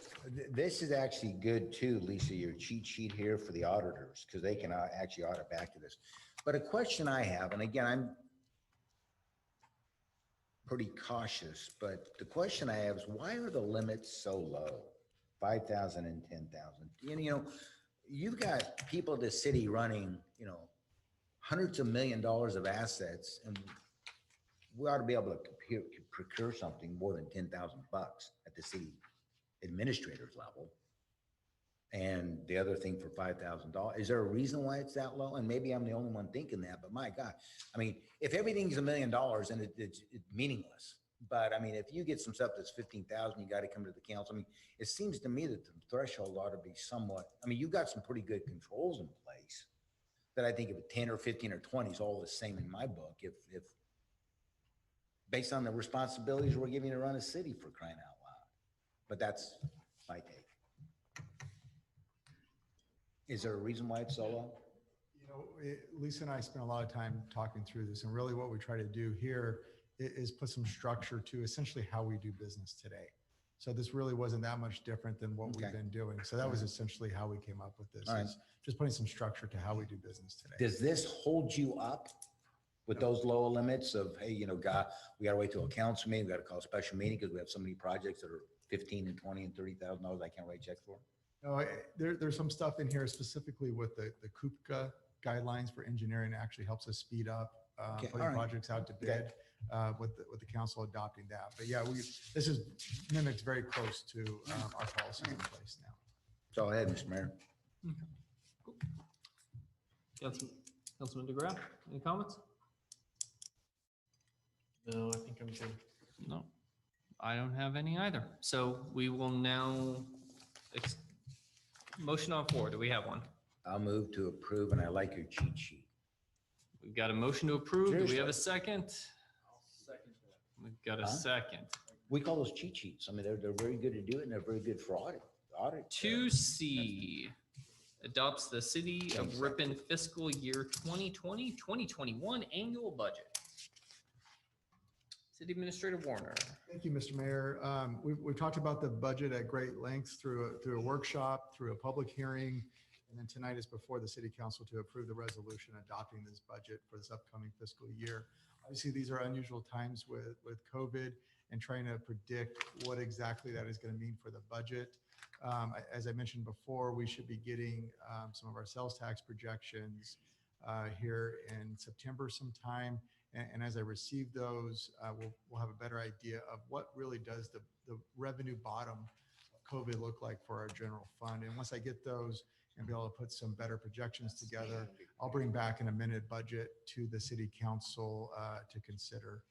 This is actually good too, Lisa, your cheat sheet here for the auditors, because they can actually audit back to this. But a question I have, and again, I'm pretty cautious, but the question I have is, why are the limits so low? 5,000 and 10,000. You know, you've got people in the city running, you know, hundreds of $1 million of assets, and we ought to be able to procure something more than 10,000 bucks at the city administrator's level. And the other thing for $5,000, is there a reason why it's that low? And maybe I'm the only one thinking that, but my God, I mean, if everything's $1 million, then it's meaningless. But I mean, if you get some stuff that's 15,000, you got to come to the council. I mean, it seems to me that the threshold ought to be somewhat, I mean, you've got some pretty good controls in place that I think if 10 or 15 or 20 is all the same in my book, if based on the responsibilities we're giving to run a city, for crying out loud. But that's my take. Is there a reason why it's so low? You know, Lisa and I spent a lot of time talking through this, and really what we try to do here is put some structure to essentially how we do business today. So this really wasn't that much different than what we've been doing. So that was essentially how we came up with this, is just putting some structure to how we do business today. Does this hold you up with those lower limits of, hey, you know, God, we got to wait till a council meeting, we got to call a special meeting because we have so many projects that are 15 and 20 and $30,000 I can't write checks for? No, there's some stuff in here specifically with the KUPCA guidelines for engineering. It actually helps us speed up putting projects out to bid with the council adopting that. But yeah, this is mimics very close to our policies in place now. So ahead, Mr. Mayor. Councilman DeGraff, any comments? No, I think I'm good. No, I don't have any either. So we will now motion on floor. Do we have one? I'll move to approve, and I like your cheat sheet. We've got a motion to approve. Do we have a second? I'll second that. We've got a second. We call those cheat sheets. I mean, they're very good to do it, and they're very good for audit. 2C adopts the City of Ripon fiscal year 2020-2021 annual budget. City Administrator Warner. Thank you, Mr. Mayor. We've talked about the budget at great lengths through a workshop, through a public hearing, and then tonight is before the City Council to approve the resolution adopting this budget for this upcoming fiscal year. Obviously, these are unusual times with COVID and trying to predict what exactly that is going to mean for the budget. As I mentioned before, we should be getting some of our sales tax projections here in September sometime. And as I receive those, we'll have a better idea of what really does the revenue bottom of COVID look like for our general fund. And once I get those and be able to put some better projections together, I'll bring back an amended budget to the City Council to consider.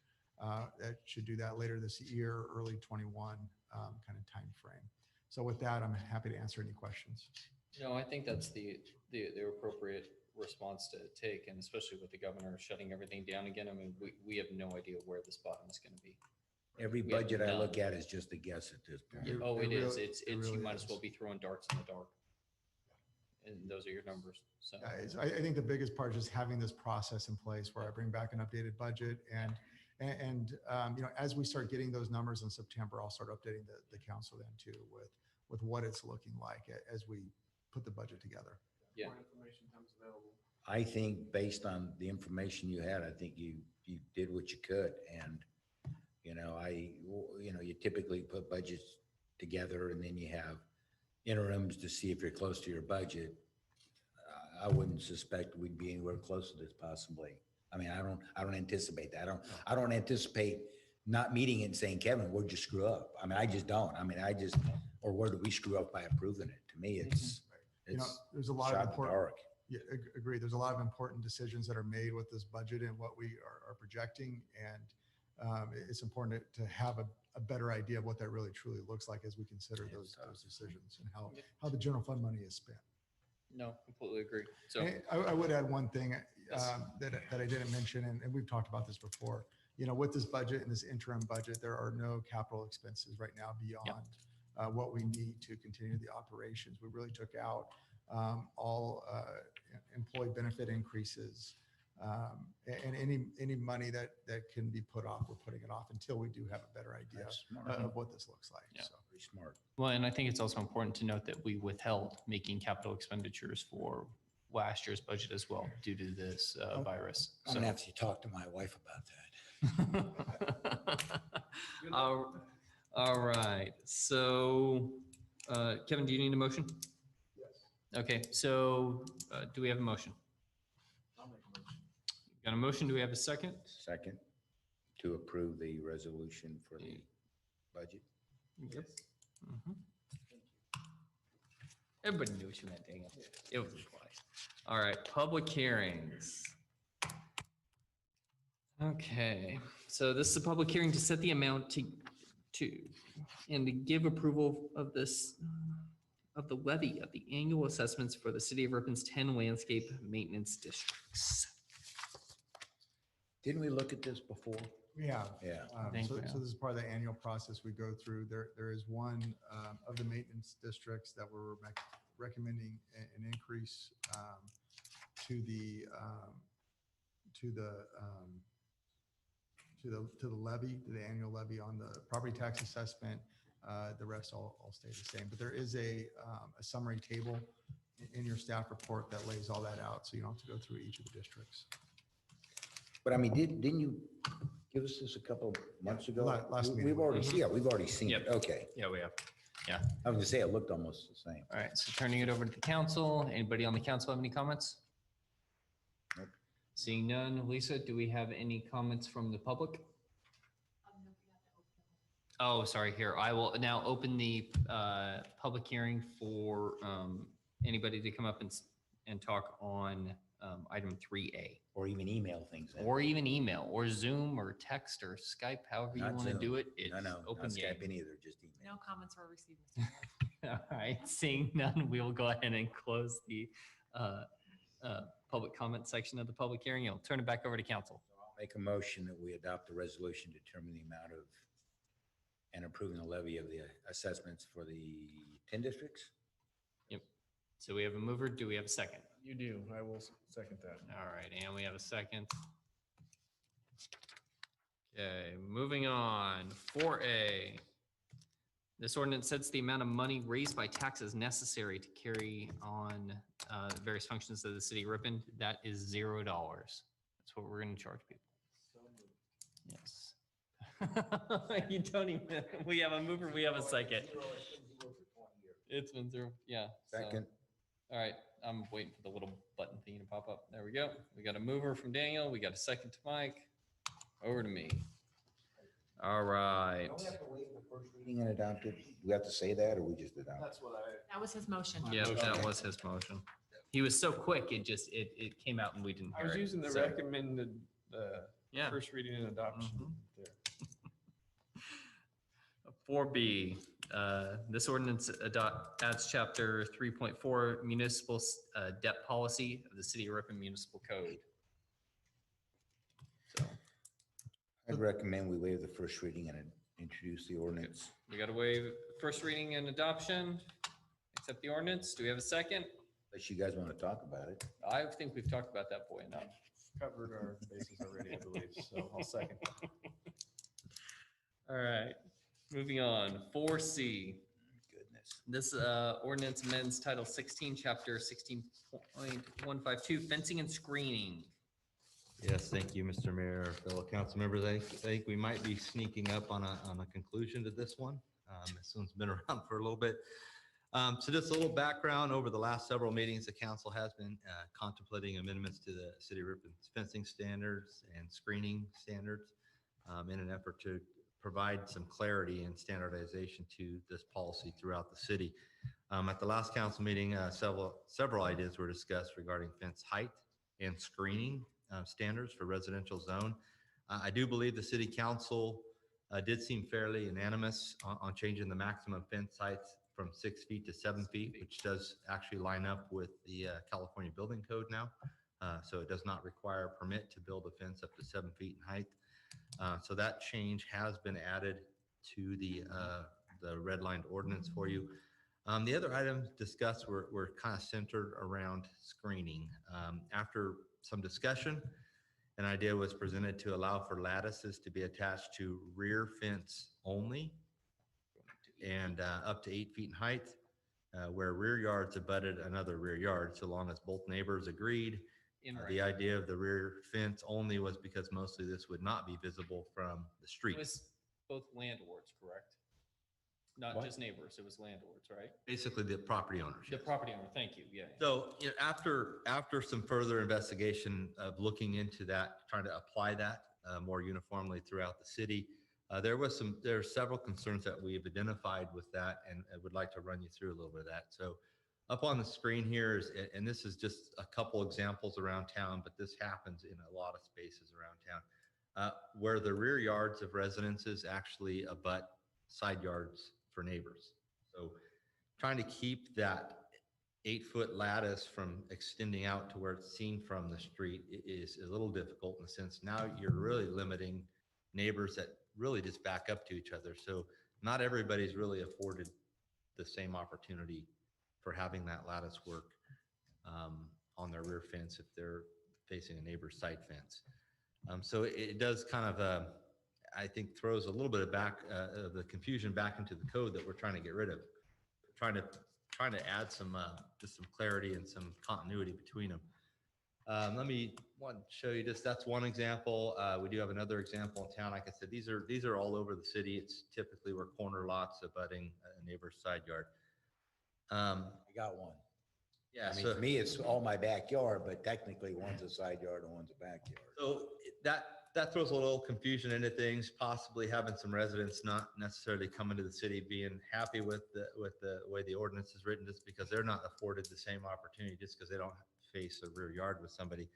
That should do that later this year, early 21 kind of time frame. So with that, I'm happy to answer any questions. No, I think that's the appropriate response to take, and especially with the governor shutting everything down again. I mean, we have no idea where this bottom is going to be. Every budget I look at is just a guess at this point. It is. It's really you might is. as well be throwing darts in the dark. And those are your numbers. So I think the biggest part is just having this process in place where I bring back an updated budget and you know, as we start getting those numbers in September, I'll start updating the council then too with what it's looking like as we put the budget together. yeah. More information comes available. I think based on the information you had, I think you did what you could. And, you typically put budgets together and then you have interims to see if you're close to your budget. I wouldn't suspect we'd be anywhere close to this possibly. I mean, I don't anticipate that. I don't anticipate not meeting it and saying, Kevin, where'd you screw up? I mean, I just don't. I mean, or where did we screw up by approving it? To me, it's there's a lot shot of in the important, dark. yeah, agree. There's a lot of important decisions that are made with this budget and what we are projecting. And it's important to have a better idea of what that really truly looks like as we consider those decisions and how the general fund money is spent. No, completely agree. So And I would add one thing Yes. that I didn't mention, and we've talked about this before. With this budget and this interim budget, there are no capital expenses right now beyond what we need to continue the operations. We really took out all employee benefit increases and any money that can be put off, we're putting it off until we do have a better idea That's smart. of what this looks like. Yeah. So. Very smart. well, and I think it's also important to note that we withheld making capital expenditures for last year's budget as well due to this virus. I'm So gonna have to talk to my wife about that. all right. So, Kevin, do you need a motion? Yes. Okay, so do we have a motion? I'll make a motion. Got a motion? Do we have a second? Second, to approve the resolution for the budget. Yep. Mhm. Everybody knew what you meant, dang it. It was implied. All right, public hearings. Okay, so this is a public hearing to set the amount and to give approval of this, of the levy of the annual assessments for the city of Ripon's 10 landscape maintenance districts. Didn't we look at this before? Yeah. Yeah. think So we have. this is part of the annual process we go through. There is one of the maintenance districts that we're recommending an increase to the levy, to the annual levy on the property tax assessment. The rest all stay the same. But there is a summary table in your staff report that lays all that out, so you don't have to go through each of the districts. But I mean, didn't you give us this a couple of months ago? Last meeting. We've already, we've already seen it. Yep. Okay. Yeah, we have. I was gonna say, it looked almost the same. All right, so turning it over to the council. Anybody on the council have any comments? Nope. Seeing none. Lisa, do we have any comments from the public? Oh, sorry, here. I will now open the public hearing for anybody to come up and talk on item 3A. Or even email things in. Or even email, or Zoom, or text, or Skype, however you Not want to Zoom. do it. It's No, open not game. Skype either, just email. No comments were received. Mr. Mayor. All right, seeing none, we will go ahead and close the public comment section of the public hearing. I'll turn it back over to council. I'll make a motion that we adopt the resolution determining the amount of and approving the levy of the assessments for the 10 districts. So we have a mover. Do we have a second? You do. I will second that. All right, and we have a second. Okay, moving on. 4A. This ordinance sets the amount of money raised by taxes necessary to carry on various functions of the city of Ripon. That is $0. That's what we're going to charge people. Yes. You don't even, we have a mover, we have a second. It's been 0, yeah. so- Second. All right, I'm waiting for the little button thing to pop up. There we go. We got a mover from Daniel. We got a second to Mike. Over to me. All right. Don't we have to wait for first reading and adopt it? We have to say that, or we just adopt it? That's what I. That was his motion. Yeah, that was his motion. He was so quick, it came out and we didn't I hear was it. using the So, recommended Yeah. first reading and adoption. Mhm. there. 4B, this ordinance adds chapter 3.4 municipal debt policy of the city of Ripon Municipal Code. So I'd recommend we waive the first reading and introduce the ordinance. we got to waive first reading and adoption, accept the ordinance. Do we have a second? Unless you guys want to talk about it. I think we've talked about that boy enough. Covered our bases already, I believe, so I'll second. All right, moving on. 4C. Goodness. This ordinance amends Title 16, Chapter 16.152, fencing and screening. Yes, thank you, Mr. Mayor, fellow council members. I think we might be sneaking up on a conclusion to this one. This one's been around for a little bit. So just a little background, over the last several meetings, the council has been contemplating amendments to the city of Ripon's fencing standards and screening standards in an effort to provide some clarity and standardization to this policy throughout the city. At the last council meeting, several ideas were discussed regarding fence height and screening standards for residential zone. I do believe the city council did seem fairly unanimous on changing the maximum fence heights from 6 feet to 7 feet, which does actually line up with the California Building Code now. So it does not require a permit to build a fence up to 7 feet in height. So that change has been added to the redlined ordinance for you. The other items discussed were kind of centered around screening. After some discussion, an idea was presented to allow for lattices to be attached to rear fence only and up to 8 feet in height, where rear yards abutted another rear yard, so long as both neighbors agreed. The idea of the rear fence only was because mostly this would not be visible from the street. It was both landlords, correct? Not What? just neighbors, it was landlords, right? Basically the property owners. The yes. property owner, thank you, yeah. So after some further investigation of looking into that, trying to apply that more uniformly throughout the city, there are several concerns that we've identified with that, and I would like to run you through a little bit of that. So up on the screen here is, and this is just a couple examples around town, but this happens in a lot of spaces around town, where the rear yards of residences actually abut side yards for neighbors. So trying to keep that 8-foot lattice from extending out to where it's seen from the street is a little difficult, in the sense now you're really limiting neighbors that really just back up to each other. So not everybody's really afforded the same opportunity for having that lattice work on their rear fence if they're facing a neighbor's side fence. So it does kind of, I think, throws a little bit of the confusion back into the code that we're trying to get rid of, trying to add some just some clarity and some continuity between them. Let me show you this. That's one example. We do have another example in town. Like I said, these are all over the city. It's typically where corner lots abutting a neighbor's side yard. I got one. Yeah, I mean, so to me, it's all my backyard, but technically one's a side yard and one's a backyard. so that throws a little confusion into things, possibly having some residents not necessarily coming to the city being happy with the way the ordinance is written, just because they're not afforded the same opportunity, just because they don't face a rear yard with somebody.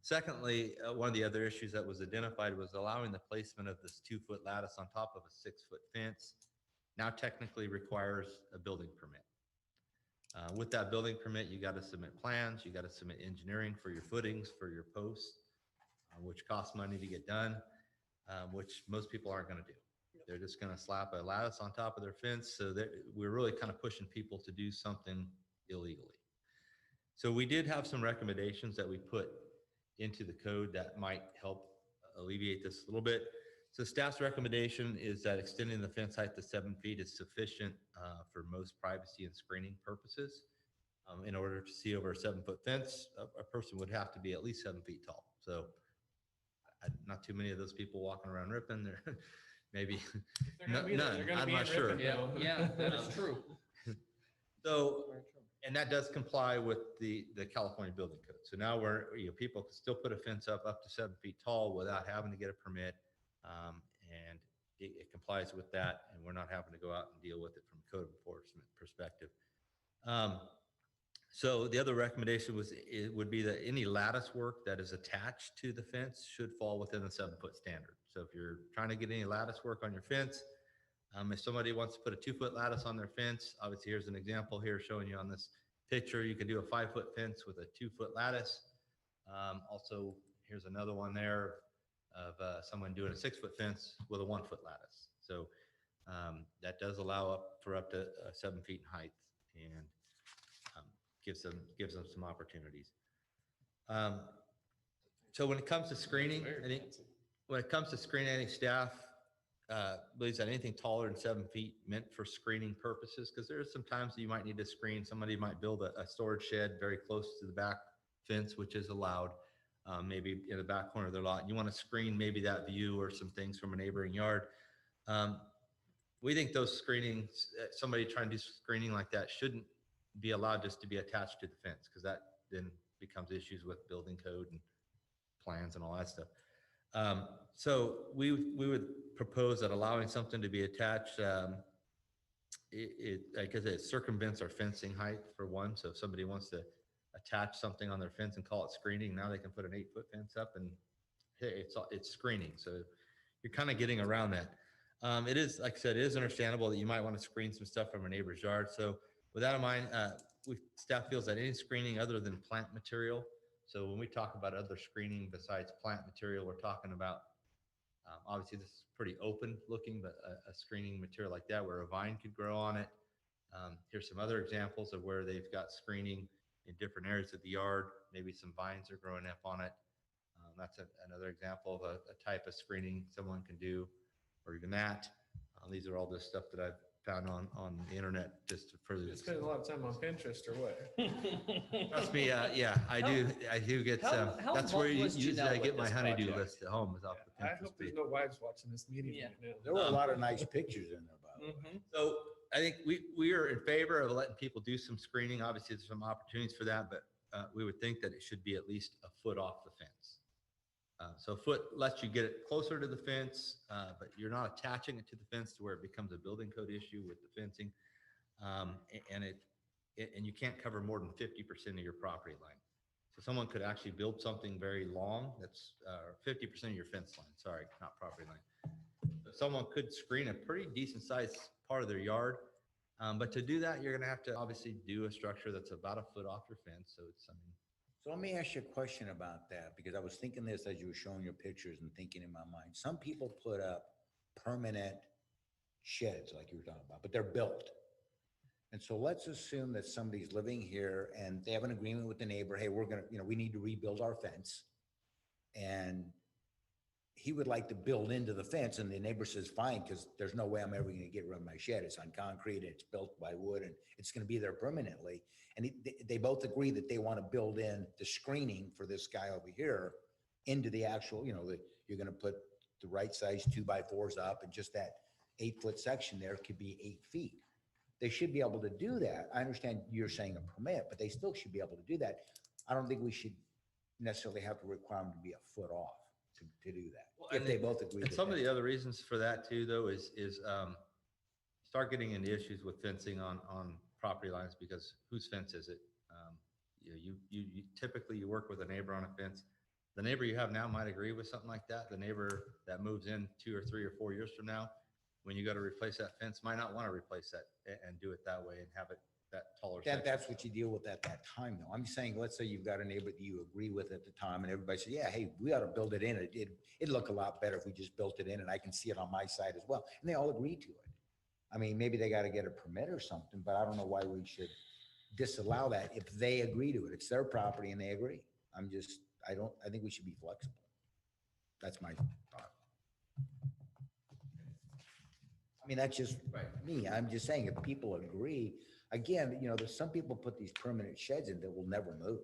Secondly, one of the other issues that was identified was allowing the placement of this 2-foot lattice on top of a 6-foot fence now technically requires a building permit. With that building permit, you got to submit plans, you got to submit engineering for your footings, for your posts, which costs money to get done, which most people aren't going to do. They're just going to slap a lattice on top of their fence. So we're really kind of pushing people to do something illegally. So we did have some recommendations that we put into the code that might help alleviate this a little bit. So staff's recommendation is that extending the fence height to 7 feet is sufficient for most privacy and screening purposes. In order to see over a 7-foot fence, a person would have to be at least 7 feet tall. So not too many of those people walking around Ripon. There, maybe none. I'm not sure. Yeah, that is true. So, and that does comply with the California Building Code. So now people can still put a fence up to 7 feet tall without having to get a permit, and it complies with that, and we're not having to go out and deal with it from a code enforcement perspective. So the other recommendation would be that any lattice work that is attached to the fence should fall within the 7-foot standard. So if you're trying to get any lattice work on your fence, if somebody wants to put a 2-foot lattice on their fence, obviously here's an example here showing you on this picture, you can do a 5-foot fence with a 2-foot lattice. Also, here's another one there of someone doing a 6-foot fence with a 1-foot lattice. So that does allow for up to 7 feet in height, and gives them some opportunities. So when it comes to screening, I think staff believes that anything taller than 7 feet meant for screening purposes, because there are some times you might need to screen. Somebody might build a storage shed very close to the back fence, which is allowed, maybe in the back corner of their lot. You want to screen maybe that view or some things from a neighboring yard. We think those screenings, somebody trying to do screening like that shouldn't be allowed just to be attached to the fence, because that then becomes issues with building code and plans and all that stuff. So we would propose that allowing something to be attached, like I said, it circumvents our fencing height for one. So if somebody wants to attach something on their fence and call it screening, now they can put an 8-foot fence up and hey, it's screening. So you're kind of getting around that. It is, like I said, it is understandable that you might want to screen some stuff from a neighbor's yard. So with that in mind, staff feels that any screening other than plant material. So when we talk about other screening besides plant material, we're talking about, obviously this is pretty open looking, but a screening material like that where a vine could grow on it. Here's some other examples of where they've got screening in different areas of the yard. Maybe some vines are growing up on it. That's another example of a type of screening someone can do, or even that. These are all this stuff that I've found on the internet just to further. You spend a lot of time on Pinterest or what? Trust me, yeah, I do get some. how That's where involved was usually Janelle I get with my this honeydew project? list at home is off the I Pinterest hope page. there's no wives watching this meeting Yeah. right now. There were a lot of nice pictures in there, by the way. So I think we are in favor of letting people do some screening. Obviously, there's some opportunities for that, but we would think that it should be at least a foot off the fence. So a foot lets you get it closer to the fence, but you're not attaching it to the fence to where it becomes a building code issue with the fencing. And you can't cover more than 50% of your property line. So someone could actually build something very long that's 50% of your fence line, sorry, not property line. But someone could screen a pretty decent sized part of their yard. But to do that, you're gonna have to obviously do a structure that's about a foot off your fence. So it's, I mean, So let me ask you a question about that, because I was thinking this as you were showing your pictures and thinking in my mind. Some people put up permanent sheds like you were talking about, but they're built. And so let's assume that somebody's living here and they have an agreement with the neighbor, hey, we're gonna, we need to rebuild our fence. And he would like to build into the fence, and the neighbor says, fine, because there's no way I'm ever gonna get rid of my shed. It's on concrete, and it's built by wood, and it's gonna be there permanently. And they both agree that they want to build in the screening for this guy over here into the actual, that you're going to put the right size 2x4s up, and just that 8-foot section there could be 8 feet. They should be able to do that. I understand you're saying a permit, but they still should be able to do that. I don't think we should necessarily have to require them to be a foot off to do that. Well, if and they both agree. and some of the other reasons for that too, though, is start getting into issues with fencing on property lines, because whose fence is it? You typically you work with a neighbor on a fence. The neighbor you have now might agree with something like that. The neighbor that moves in 2 or 3 or 4 years from now, when you got to replace that fence, might not want to replace that and do it that way and have it that taller. That's what you deal with at that time, though. I'm just saying, let's say you've got a neighbor that you agree with at the time, and everybody says, yeah, hey, we ought to build it in. It'd look a lot better if we just built it in, and I can see it on my side as well. And they all agree to it. I mean, maybe they got to get a permit or something, but I don't know why we should disallow that if they agree to it. It's their property and they agree. I think we should be flexible. That's my thought. I mean, that's just me. I'm just saying, if people agree, again, there's some people put these permanent sheds in that will never move.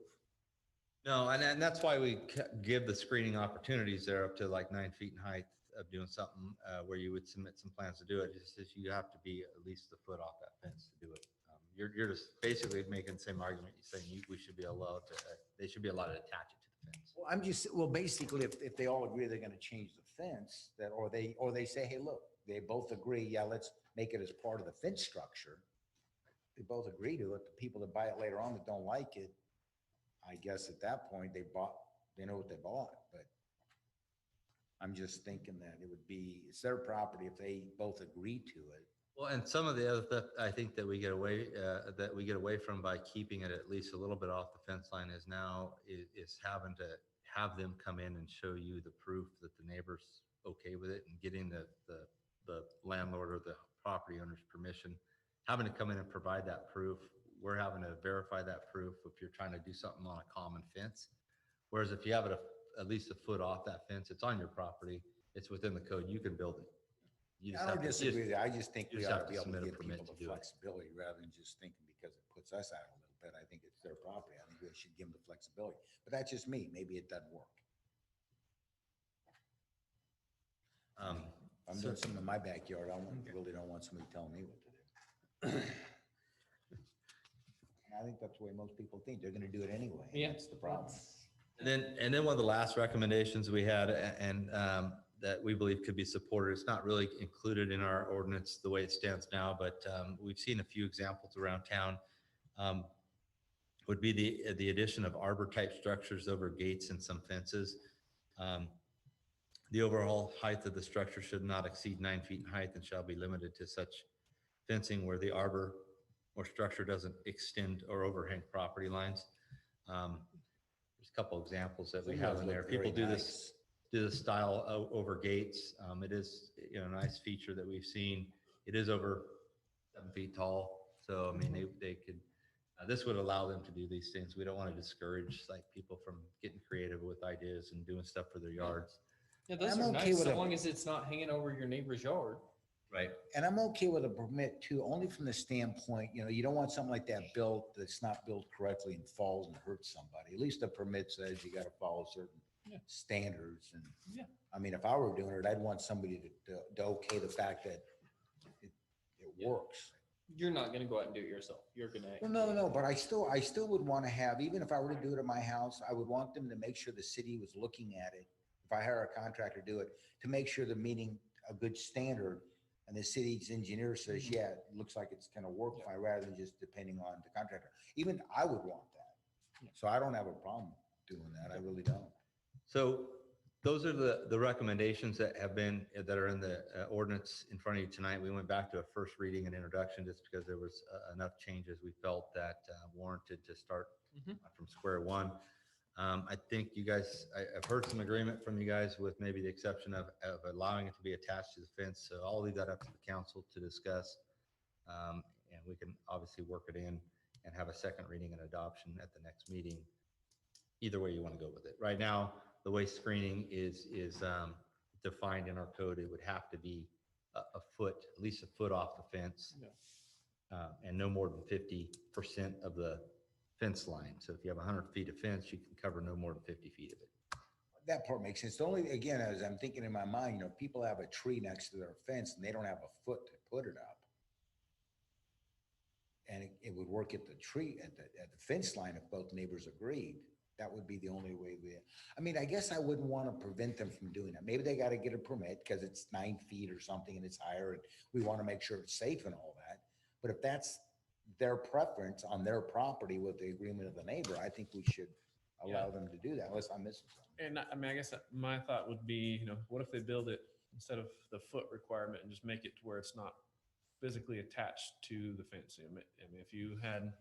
No, and that's why we give the screening opportunities there up to like 9 feet in height of doing something where you would submit some plans to do it. Just as you have to be at least a foot off that fence to do it. You're just basically making the same argument. You're saying we should be allowed to. They should be allowed to attach it to the fence. Well, basically, if they all agree they're going to change the fence, or they say, hey, look, they both agree, yeah, let's make it as part of the fence structure. They both agree to it. The people that buy it later on that don't like it, I guess at that point they know what they bought. But I'm just thinking that it's their property if they both agree to it. Well, and some of the other stuff I think that we get away from by keeping it at least a little bit off the fence line is having to have them come in and show you the proof that the neighbor's okay with it, and getting the landlord or the property owner's permission, having to come in and provide that proof. We're having to verify that proof if you're trying to do something on a common fence. Whereas if you have it at least a foot off that fence, it's on your property, it's within the code, you can build it. You I just don't have to- disagree with you. I just think you we just ought have to to be able submit to a give permit people to the do it. flexibility rather than just thinking because it puts us out a little bit. I think it's their property. I think we should give them the flexibility. But that's just me. Maybe it doesn't work. If I'm doing something in my backyard, really don't want somebody telling me what to do. And I think that's the way most people think. They're gonna do it anyway. Yeah. That's the problem. And then one of the last recommendations we had, and that we believe could be supported, it's not really included in our ordinance the way it stands now, but we've seen a few examples around town, would be the addition of arbor-type structures over gates and some fences. The overall height of the structure should not exceed 9 feet in height and shall be limited to such fencing where the arbor or structure doesn't extend or overhang property lines. There's a couple examples that we Some of have those in there. look very People do nice. this style over gates. It is, a nice feature that we've seen. It is over 7 feet tall. So, I mean, they could, this would allow them to do these things. We don't want to discourage like people from getting creative with ideas and doing stuff for their yards. Yeah, those I'm are okay nice, with so a- long as it's not hanging over your neighbor's yard. Right. And I'm okay with a permit too, only from the standpoint, you don't want something like that built that's not built correctly and falls and hurts somebody. At least a permit says you got to follow certain Yeah. standards. And Yeah. I mean, if I were doing it, I'd want somebody to okay the fact that it works. You're not gonna go out and do it yourself. You're gonna. Well, no, but I still would want to have, even if I were to do it at my house, I would want them to make sure the city was looking at it. If I hire a contractor to do it, to make sure they're meeting a good standard. And the city's engineer says, yeah, it looks like it's gonna work fine, rather than just depending on the contractor. Even I would want that. So I don't have a problem doing that. I really don't. So those are the recommendations that are in the ordinance in front of you tonight. We went back to a first reading and introduction just because there was enough changes we felt that warranted to start from square one. I think you guys, I've heard some agreement from you guys with maybe the exception of allowing it to be attached to the fence. So I'll leave that up to the council to discuss. And we can obviously work it in and have a second reading and adoption at the next meeting. Either way you want to go with it. Right now, the way screening is defined in our code, it would have to be a foot, at least a foot off the fence. And no more than 50% of the fence line. So if you have 100 feet of fence, you can cover no more than 50 feet of it. That part makes sense. The only, again, as I'm thinking in my mind, people have a tree next to their fence and they don't have a foot to put it up. And it would work at the tree, at the fence line if both neighbors agreed. That would be the only way I mean, I guess I wouldn't want to prevent them from doing that. Maybe they got to get a permit because it's 9 feet or something and it's higher and we want to make sure it's safe and all that. But if that's their preference on their property with the agreement of the neighbor, I think we should allow them to do that unless I'm missing something. And I mean, I guess my thought would be, what if they build it instead of the foot requirement and just make it to where it's not physically attached to the fence? I mean, if you had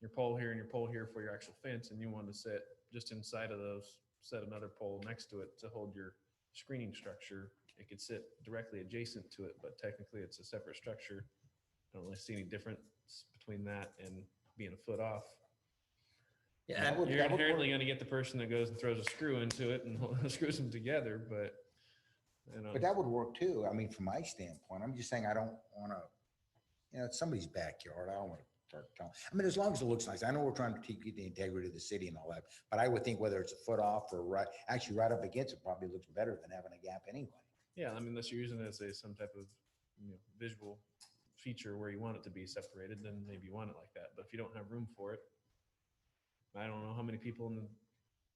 your pole here and your pole here for your actual fence and you wanted to sit just inside of those, set another pole next to it to hold your screening structure, it could sit directly adjacent to it, but technically it's a separate structure. I don't really see any difference between that and being a foot off. Yeah, That would- You're that would inherently work. going to get the person that goes and throws a screw into it and screws them together, but But that would work too. I mean, from my standpoint, I'm just saying I don't want to, it's somebody's backyard. I don't want to start telling. I mean, as long as it looks nice. I know we're trying to keep the integrity of the city and all that, but I would think whether it's a foot off or right up against it probably looks better than having a gap anyway. yeah, I mean, unless you're using it as some type of visual feature where you want it to be separated, then maybe you want it like that. But if you don't have room for it, I don't know how many people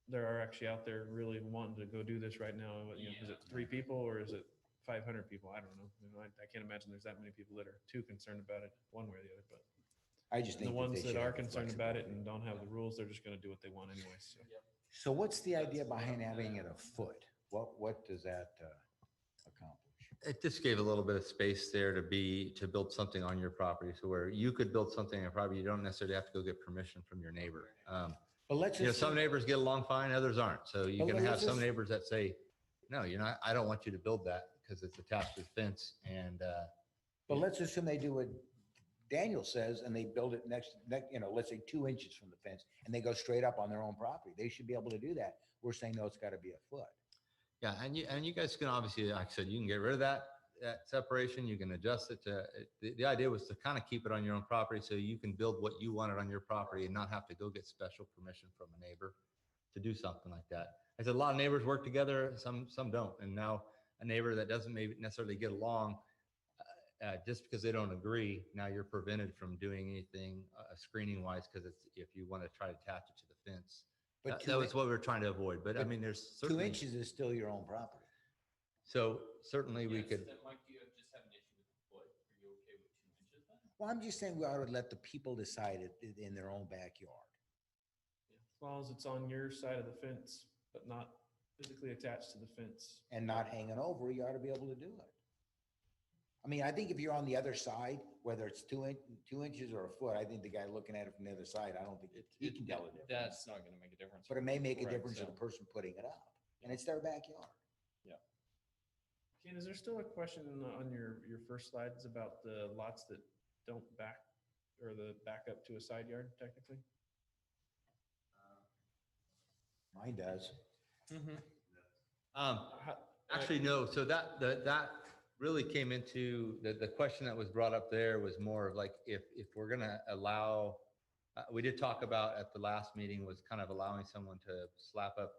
there are actually out there really wanting to go do this right now. Is it 3 people or is it 500 people? I don't know. I can't imagine there's that many people that are too concerned about it one way or the other. But I just think the that ones they that should are have the concerned about it flexibility. and don't have the rules, they're just going to do what they want anyway. So what's the idea behind having it a foot? What does that accomplish? it just gave a little bit of space there to build something on your property. So where you could build something on your property, you don't necessarily have to go get permission from your neighbor. But let's just Some neighbors get along fine, others aren't. So you But can let's have some just- neighbors that say, no, I don't want you to build that because it's attached to the fence. And But let's assume they do what Daniel says and they build it next, let's say 2 inches from the fence and they go straight up on their own property. They should be able to do that. We're saying, no, it's got to be a foot. yeah, and you guys can obviously, like I said, you can get rid of that that separation, you can adjust it to, the idea was to kind of keep it on your own property so you can build what you wanted on your property and not have to go get special permission from a neighbor to do something like that. I said, a lot of neighbors work together, some don't. And now a neighbor that doesn't maybe necessarily get along, just because they don't agree, now you're prevented from doing anything screening wise, because it's, if you want to try to attach it to the fence. But That was what we were trying to avoid. But I but mean, there's 2 certainly, inches is still your own property. so certainly we could, Mike, do you just have an issue with the foot? Are you okay with 2 inches then? Well, I'm just saying we ought to let the people decide it in their own backyard. As long as it's on your side of the fence, but not physically attached to the fence. And not hanging over, you ought to be able to do it. I mean, I think if you're on the other side, whether it's 2 inches or a foot, I think the guy looking at it from the other side, I don't think he can tell the difference. That's not gonna make a difference. But it may make a Right, difference to so- the person putting it up, and it's their backyard. Ken, is there still a question on your first slides about the lots that don't back up to a side yard technically? Mine does. actually, no. So that really came into the question that was brought up there was more of like, if we're going to allow, we did talk about at the last meeting was kind of allowing someone to slap up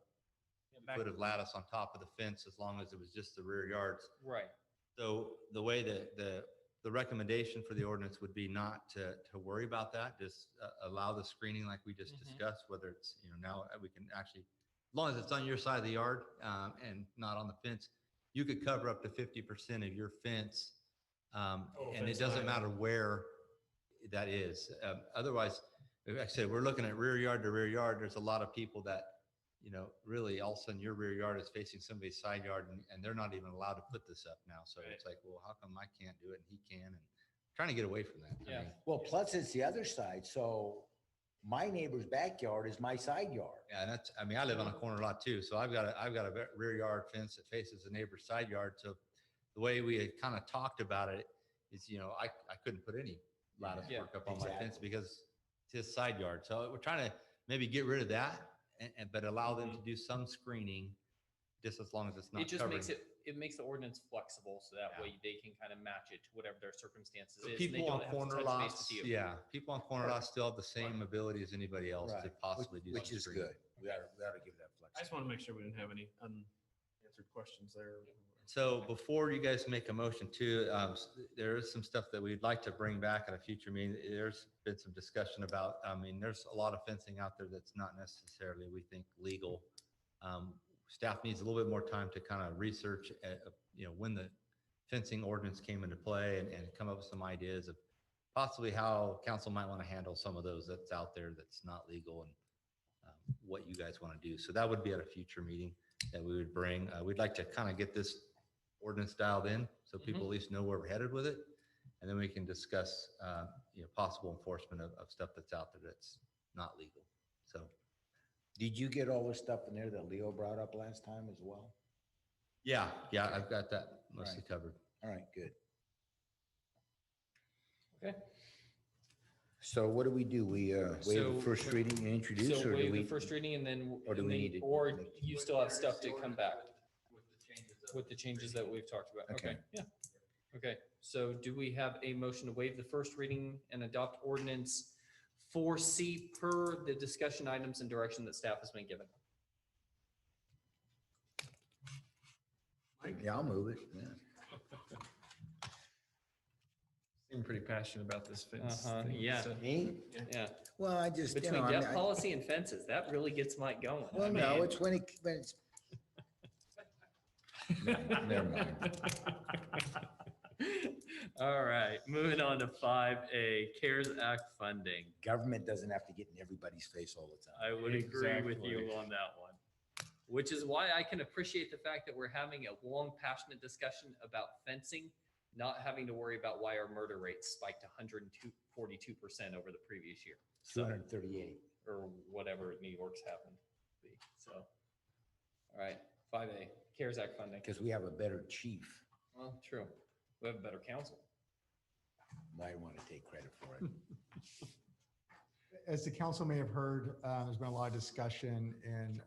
a foot of lattice on top of the fence as long as it was just the rear yards. Right. So the way that the recommendation for the ordinance would be not to worry about that, just allow the screening like we just discussed, whether it's, now we can actually, as long as it's on your side of the yard and not on the fence, you could cover up to 50% of your fence. And it doesn't matter where that is. Otherwise, like I said, we're looking at rear yard to rear yard. There's a lot of people that, really all of a sudden your rear yard is facing somebody's side yard and they're not even allowed to put this up now. So it's like, well, how come I can't do it and he can? And trying to get away from that. Yeah. Well, plus it's the other side. So my neighbor's backyard is my side yard. Yeah, and that's, I live on a corner lot too. So I've got a rear yard fence that faces the neighbor's side yard. So the way we had kind of talked about it is, I couldn't put any lattice work up on my fence because it's his side yard. So we're trying to maybe get rid of that but allow them to do some screening just as long as it's not It just covering. makes the ordinance flexible so that way they can kind of match it to whatever their circumstances is. and they People on don't have to corner touch base lots, with you. people on corner lots still have the same ability as anybody else to Right. possibly do Which some is screening. good. We ought to give that I just flexibility. want to make sure we didn't have any unanswered questions there. So before you guys make a motion too, there is some stuff that we'd like to bring back at a future meeting. There's been some discussion about, there's a lot of fencing out there that's not necessarily, we think, legal. Staff needs a little bit more time to kind of research, when the fencing ordinance came into play and come up with some ideas of possibly how council might want to handle some of those that's out there that's not legal and what you guys want to do. So that would be at a future meeting that we would bring. We'd like to kind of get this ordinance dialed in so people at least know where we're headed with it. And then we can discuss, possible enforcement of stuff that's out there that's not legal. So. Did you get all the stuff in there that Leo brought up last time as well? Yeah, I've got that mostly covered. All right, good. Okay. So what do? We waive So- the first reading and introduce, So or do waive we? the first reading and then, or do we need to or make- you still have stuff to come back with the changes that we've talked about. Okay, Okay. yeah. Okay, so do we have a motion to waive the first reading and adopt ordinance 4C per the discussion items and direction that staff has been given? Yeah, I'll move it. Yeah. Seem pretty passionate about this fence thing. Yeah. so- Me? Yeah, Well, I just, between I debt policy and fences, that really gets Mike going. well, no, it's when it's. Never mind. All right, moving on to 5A, CARES Act funding. Government doesn't have to get in everybody's face all the time. I would agree with you Exactly. on that one. Which is why I can appreciate the fact that we're having a long, passionate discussion about fencing, not having to worry about why our murder rate spiked 142% over the previous year. So, 238. or whatever New York's happened to be. So, all right, 5A, CARES Act funding. Because we have a better chief. Well, true. We have a better council. Might want to take credit for it. As the council may have heard, there's been a lot of discussion in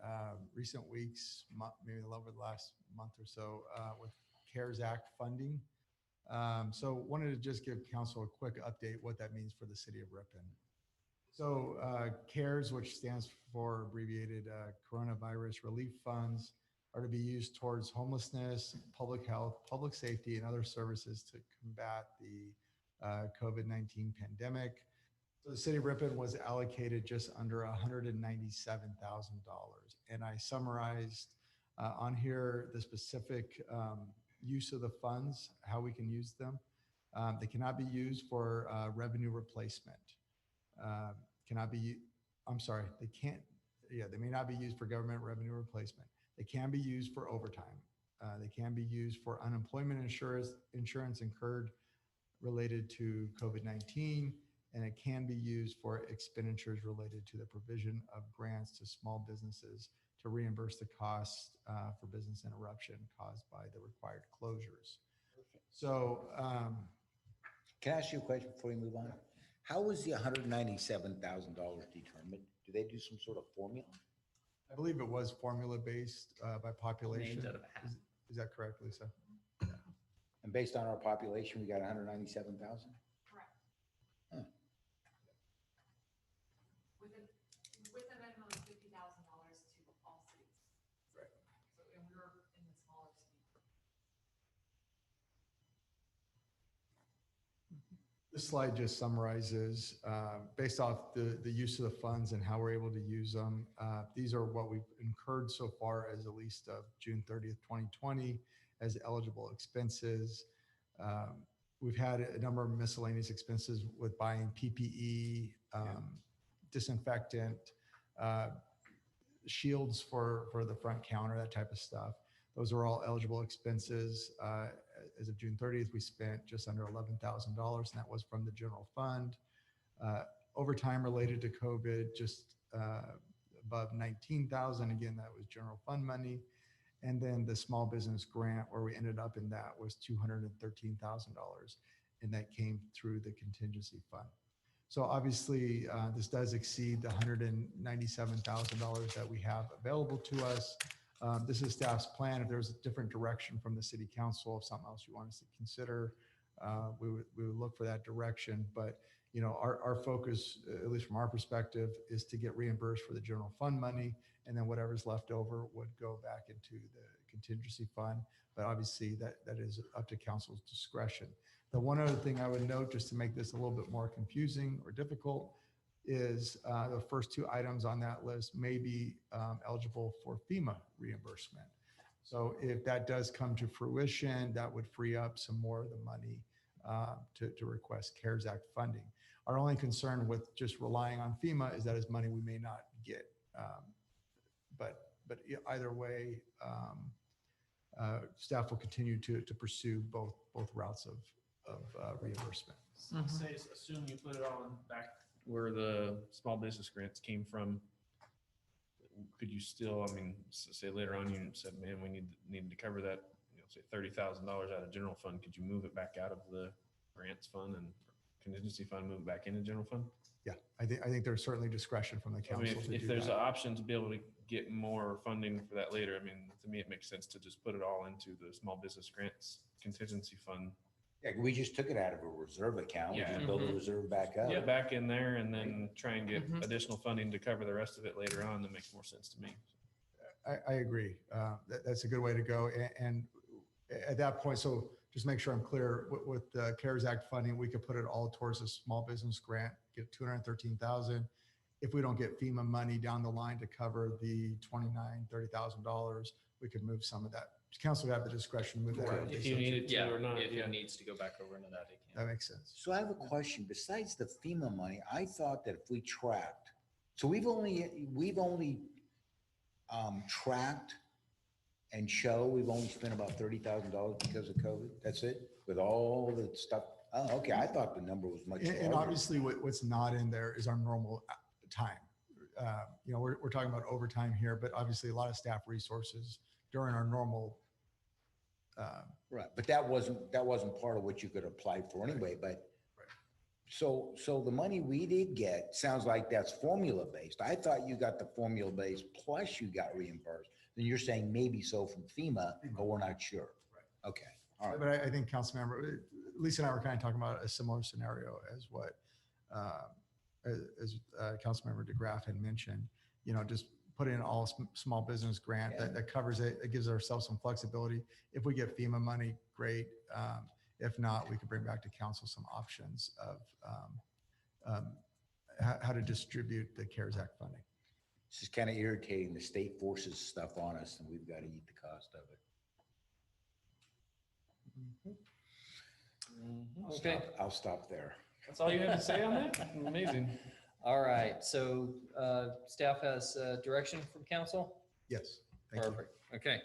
recent weeks, maybe over the last month or so, with CARES Act funding. So wanted to just give council a quick update what that means for the city of Ripon. So CARES, which stands for abbreviated Coronavirus Relief Funds, are to be used towards homelessness, public health, public safety, and other services to combat the COVID-19 pandemic. So the city of Ripon was allocated just under $197,000. And I summarized on here the specific use of the funds, how we can use them. They cannot be used for revenue replacement. Cannot be, I'm sorry, they can't, yeah, they may not be used for government revenue replacement. They can be used for overtime. They can be used for unemployment insurance incurred related to COVID-19, and it can be used for expenditures related to the provision of grants to small businesses to reimburse the costs for business interruption caused by the required closures. So, Can I ask you a question before we move on? How was the $197,000 determined? Do they do some sort of formula? I believe it was formula-based by population. Named out of a hat. Is that correct, Lisa? And based on our population, we got 197,000? Correct. Huh. With a minimum of $50,000 to all cities. Right. So, and we were in the smaller cities. This slide just summarizes, based off the use of the funds and how we're able to use them. These are what we've incurred so far as at least of June 30th, 2020 as eligible expenses. We've had a number of miscellaneous expenses with buying PPE, disinfectant, shields for the front counter, that type of stuff. Those are all eligible expenses. As of June 30th, we spent just under $11,000, and that was from the general fund. Overtime related to COVID, just above $19,000. Again, that was general fund money. And then the small business grant, where we ended up in that, was $213,000, and that came through the contingency fund. So obviously, this does exceed the $197,000 that we have available to us. This is staff's plan. If there's a different direction from the city council, if something else you want us to consider, we would look for that direction. But you know, our focus, at least from our perspective, is to get reimbursed for the general fund money, and then whatever's left over would go back into the contingency fund. But obviously, that is up to council's discretion. The one other thing I would note, just to make this a little bit more confusing or difficult, is the first two items on that list may be eligible for FEMA reimbursement. So if that does come to fruition, that would free up some more of the money to request CARES Act funding. Our only concern with just relying on FEMA is that is money we may not get. But either way, staff will continue to pursue both routes of reimbursement. Say, assume you put it on back where the small business grants came from. Could you still, I mean, say later on you said, man, we need to cover that, you know, say $30,000 out of general fund. Could you move it back out of the grants fund and contingency fund, move it back into general fund? Yeah, I think there's certainly discretion from the I council mean, to do if there's an that. option to be able to get more funding for that later, I mean, to me, it makes sense to just put it all into the small business grants contingency fund. Yeah, we just took it out of a reserve account. We Yeah. just build the reserve back up. Get back in there and then try and get Mhm. additional funding to cover the rest of it later on. That makes more sense to me. I agree. That's a good way to go. And at that point, so just make sure I'm clear, with the CARES Act funding, we could put it all towards a small business grant, get $213,000. If we don't get FEMA money down the line to cover the $29,000, $30,000, we could move some of that. Council would have the discretion to move that. If you need it to Yeah, or not. if Yeah. it needs to go back over into that, it can. That makes sense. So I have a question. Besides the FEMA money, I thought that if we tracked, so we've only tracked and we've only spent about $30,000 because of COVID. That's it? With all the stuff? Oh, okay. I thought the number was much And larger. obviously what's not in there is our normal time. You know, we're talking about overtime here, but obviously a lot of staff resources during our normal. Right, but that wasn't part of what you could apply for anyway, but. Right. So the money we did get, sounds like that's formula based. I thought you got the formula based plus you got reimbursed. Then you're saying maybe so from FEMA, but we're not sure. Right. Okay, all right. But I think Councilmember, Lisa and I were kind of talking about a similar scenario as what Councilmember DeGraff had mentioned. You know, just put in all small business grant that covers it. It gives ourselves some flexibility. If we get FEMA money, great. If not, we could bring back to council some options of how to distribute the CARES Act funding. It's just kind of irritating. The state forces stuff on us and we've got to eat the cost of it. Okay. I'll stop there. That's all you have to say on that? Amazing. All right, so staff has direction from council? Yes. Thank you. Perfect. Okay,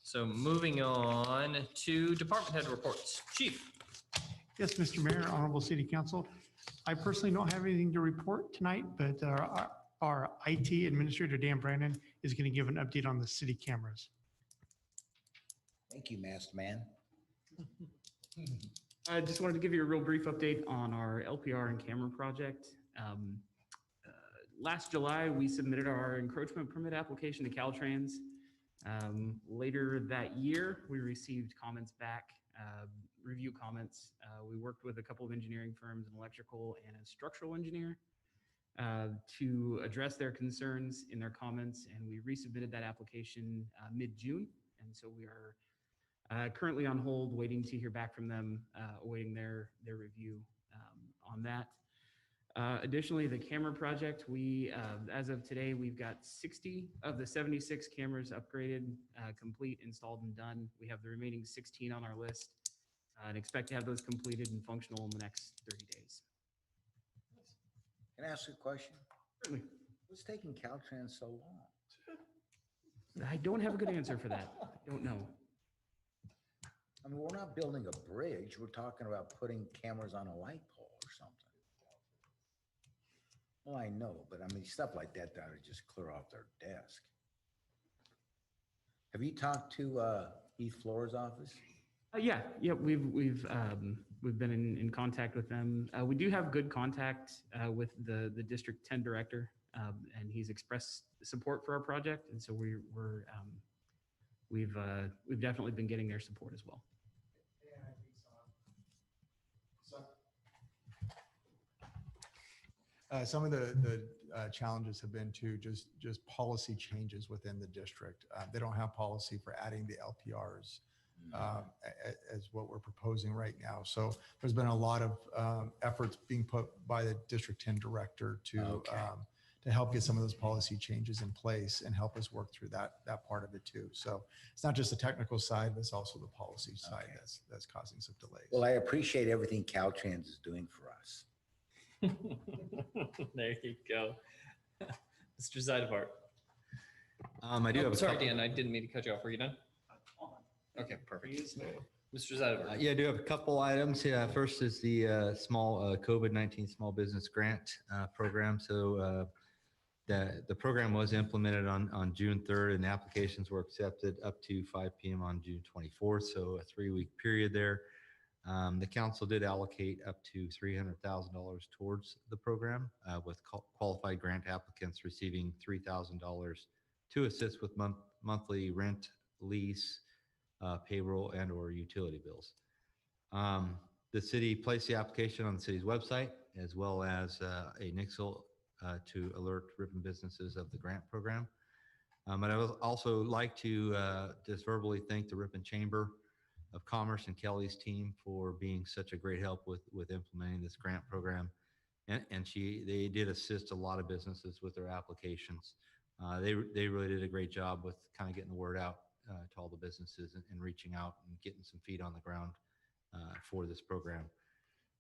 so moving on to department head reports. Chief. Yes, Mr. Mayor, Honorable City Council. I personally don't have anything to report tonight, but our IT Administrator, Dan Brandon, is going to give an update on the city cameras. Thank you, masked man. I just wanted to give you a real brief update on our LPR and camera project. Last July, we submitted our encroachment permit application to Caltrans. Later that year, we received comments back, review comments. We worked with a couple of engineering firms, an electrical and a structural engineer, to address their concerns in their comments, and we resubmitted that application mid-June. And so we are currently on hold, waiting to hear back from them, awaiting their review on that. Additionally, the camera project, we, as of today, we've got 60 of the 76 cameras upgraded, complete, installed, and done. We have the remaining 16 on our list and expect to have those completed and functional in the next 30 days. Can I ask you a question? Certainly. What's taking Caltrans so long? I don't have a good answer for that. I don't know. I mean, we're not building a bridge. We're talking about putting cameras on a light pole or something. Well, I know, but I mean, stuff like that ought to just clear off their desk. Have you talked to Heath Flora's office? Yeah, we've been in contact with them. We do have good contact with the District 10 director, and he's expressed support for our project, and so we've definitely been getting their support as well. Some of the challenges have been to just policy changes within the district. They don't have policy for adding the LPRs as what we're proposing right now. So there's been a lot of efforts being put by the District 10 director to help get some of those policy changes in place and help us work through that part of it too. So it's not just the technical side, but it's also the policy side that's causing some delays. Well, I appreciate everything Caltrans is doing for us. There you go. Mr. Zeidevart. I do have a Sorry, couple- Dan, I didn't mean to cut you off. Were you done? Okay, perfect. Mr. Zeidevart. Yeah, I do have a couple items. Yeah, first is the small COVID-19 small business grant program. So the program was implemented on June 3rd, and applications were accepted up to 5 p.m. on June 24th. So a 3-week period there. The council did allocate up to $300,000 towards the program, with qualified grant applicants receiving $3,000 to assist with monthly rent, lease, payroll, and or utility bills. The city placed the application on the city's website, as well as a nixle to alert Ripon businesses of the grant program. But I would also like to just verbally thank the Ripon Chamber of Commerce and Kelly's team for being such a great help with implementing this grant program. And they did assist a lot of businesses with their applications. They really did a great job with kind of getting the word out to all the businesses and reaching out and getting some feet on the ground for this program.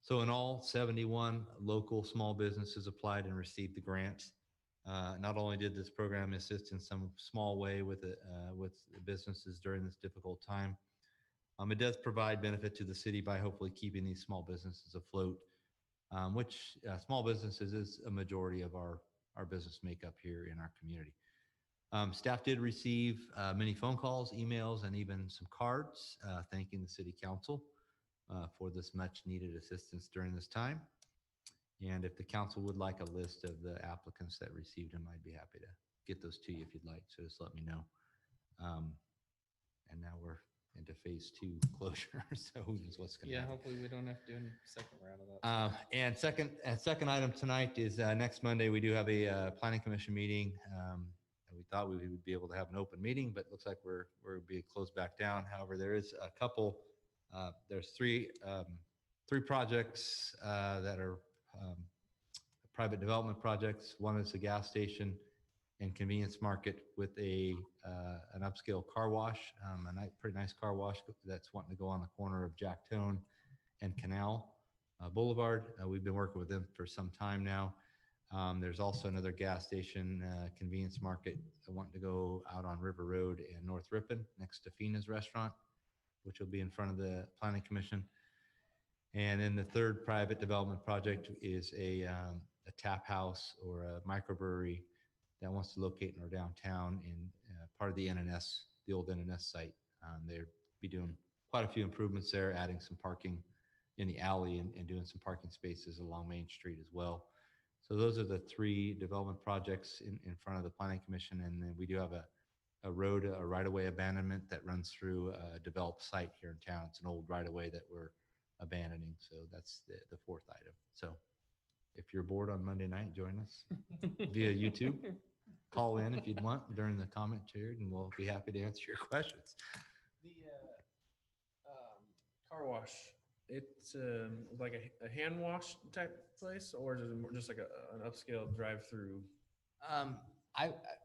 So in all, 71 local small businesses applied and received the grant. Not only did this program assist in some small way with the businesses during this difficult time, it does provide benefit to the city by hopefully keeping these small businesses afloat, which small businesses is a majority of our business makeup here in our community. Staff did receive many phone calls, emails, and even some cards thanking the city council for this much needed assistance during this time. And if the council would like a list of the applicants that received them, I'd be happy to get those to you if you'd like. So just let me know. And now we're into phase 2 closure. So who knows what's going to Yeah, happen. hopefully we don't have to do a second round of that. And second item tonight is next Monday, we do have a planning commission meeting. And we thought we would be able to have an open meeting, but it looks like we're being closed back down. However, there is a couple, there's three projects that are private development projects. One is a gas station and convenience market with an upscale car wash, pretty nice car wash that's wanting to go on the corner of Jacktone and Canal Boulevard. We've been working with them for some time now. There's also another gas station, convenience market wanting to go out on River Road in North Ripon next to Fina's restaurant, which will be in front of the Planning Commission. And then the third private development project is a tap house or a microbrewery that wants to locate in our downtown in part of the NNS, the old NNS site. They'll be doing quite a few improvements there, adding some parking in the alley and doing some parking spaces along Main Street as well. So those are the three development projects in front of the Planning Commission. And then we do have a road, a right-of-way abandonment that runs through a developed site here in town. It's an old right-of-way that we're abandoning. So that's the fourth item. So if you're bored on Monday night, join us via YouTube. Call in if you'd want during the comment period, and we'll be happy to answer your questions. The car wash, it's like a hand wash type place, or is it more just like an upscale drive-through?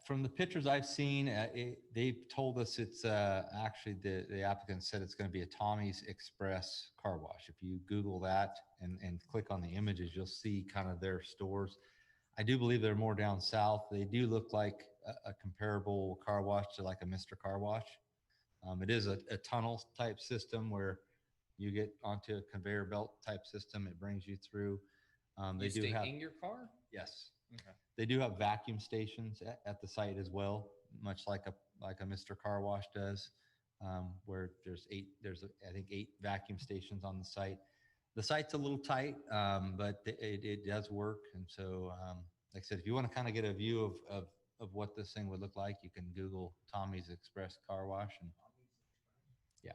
From the pictures I've seen, they've told us it's actually the applicant said it's going to be a Tommy's Express car wash. If you Google that and click on the images, you'll see kind of their stores. I do believe they're more down south. They do look like a comparable car wash to like a Mr. Car Wash. It is a tunnel type system where you get onto a conveyor belt type system. It brings you through. They You do stay have, in your car? yes. Okay. They do have vacuum stations at the site as well, much like a Mr. Car Wash does, where there's I think eight vacuum stations on the site. The site's a little tight, but it does work. And so, like I said, if you want to kind of get a view of what this thing would look like, you can Google Tommy's Express Car Wash. And yeah.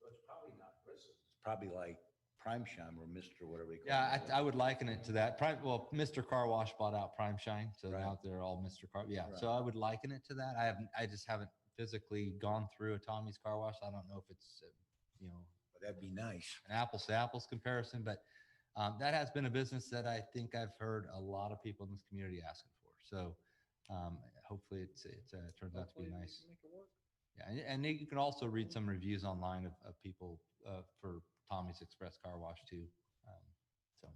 So it's probably not Bristol. It's probably like Prime Shine or Mr. whatever they call Yeah, it. I would liken it to that. Mr. Car Wash bought out Prime Shine, so Right. now they're all Mr. Car. Yeah, Right. so I would liken it to that. I just haven't physically gone through a Tommy's Car Wash. I don't know if it's, But that'd be nice. an apples to apples comparison, but that has been a business that I think I've heard a lot of people in this community asking for. So hopefully it turns out to be nice. Make it work. Yeah, and you can also read some reviews online of people for Tommy's Express Car Wash too. So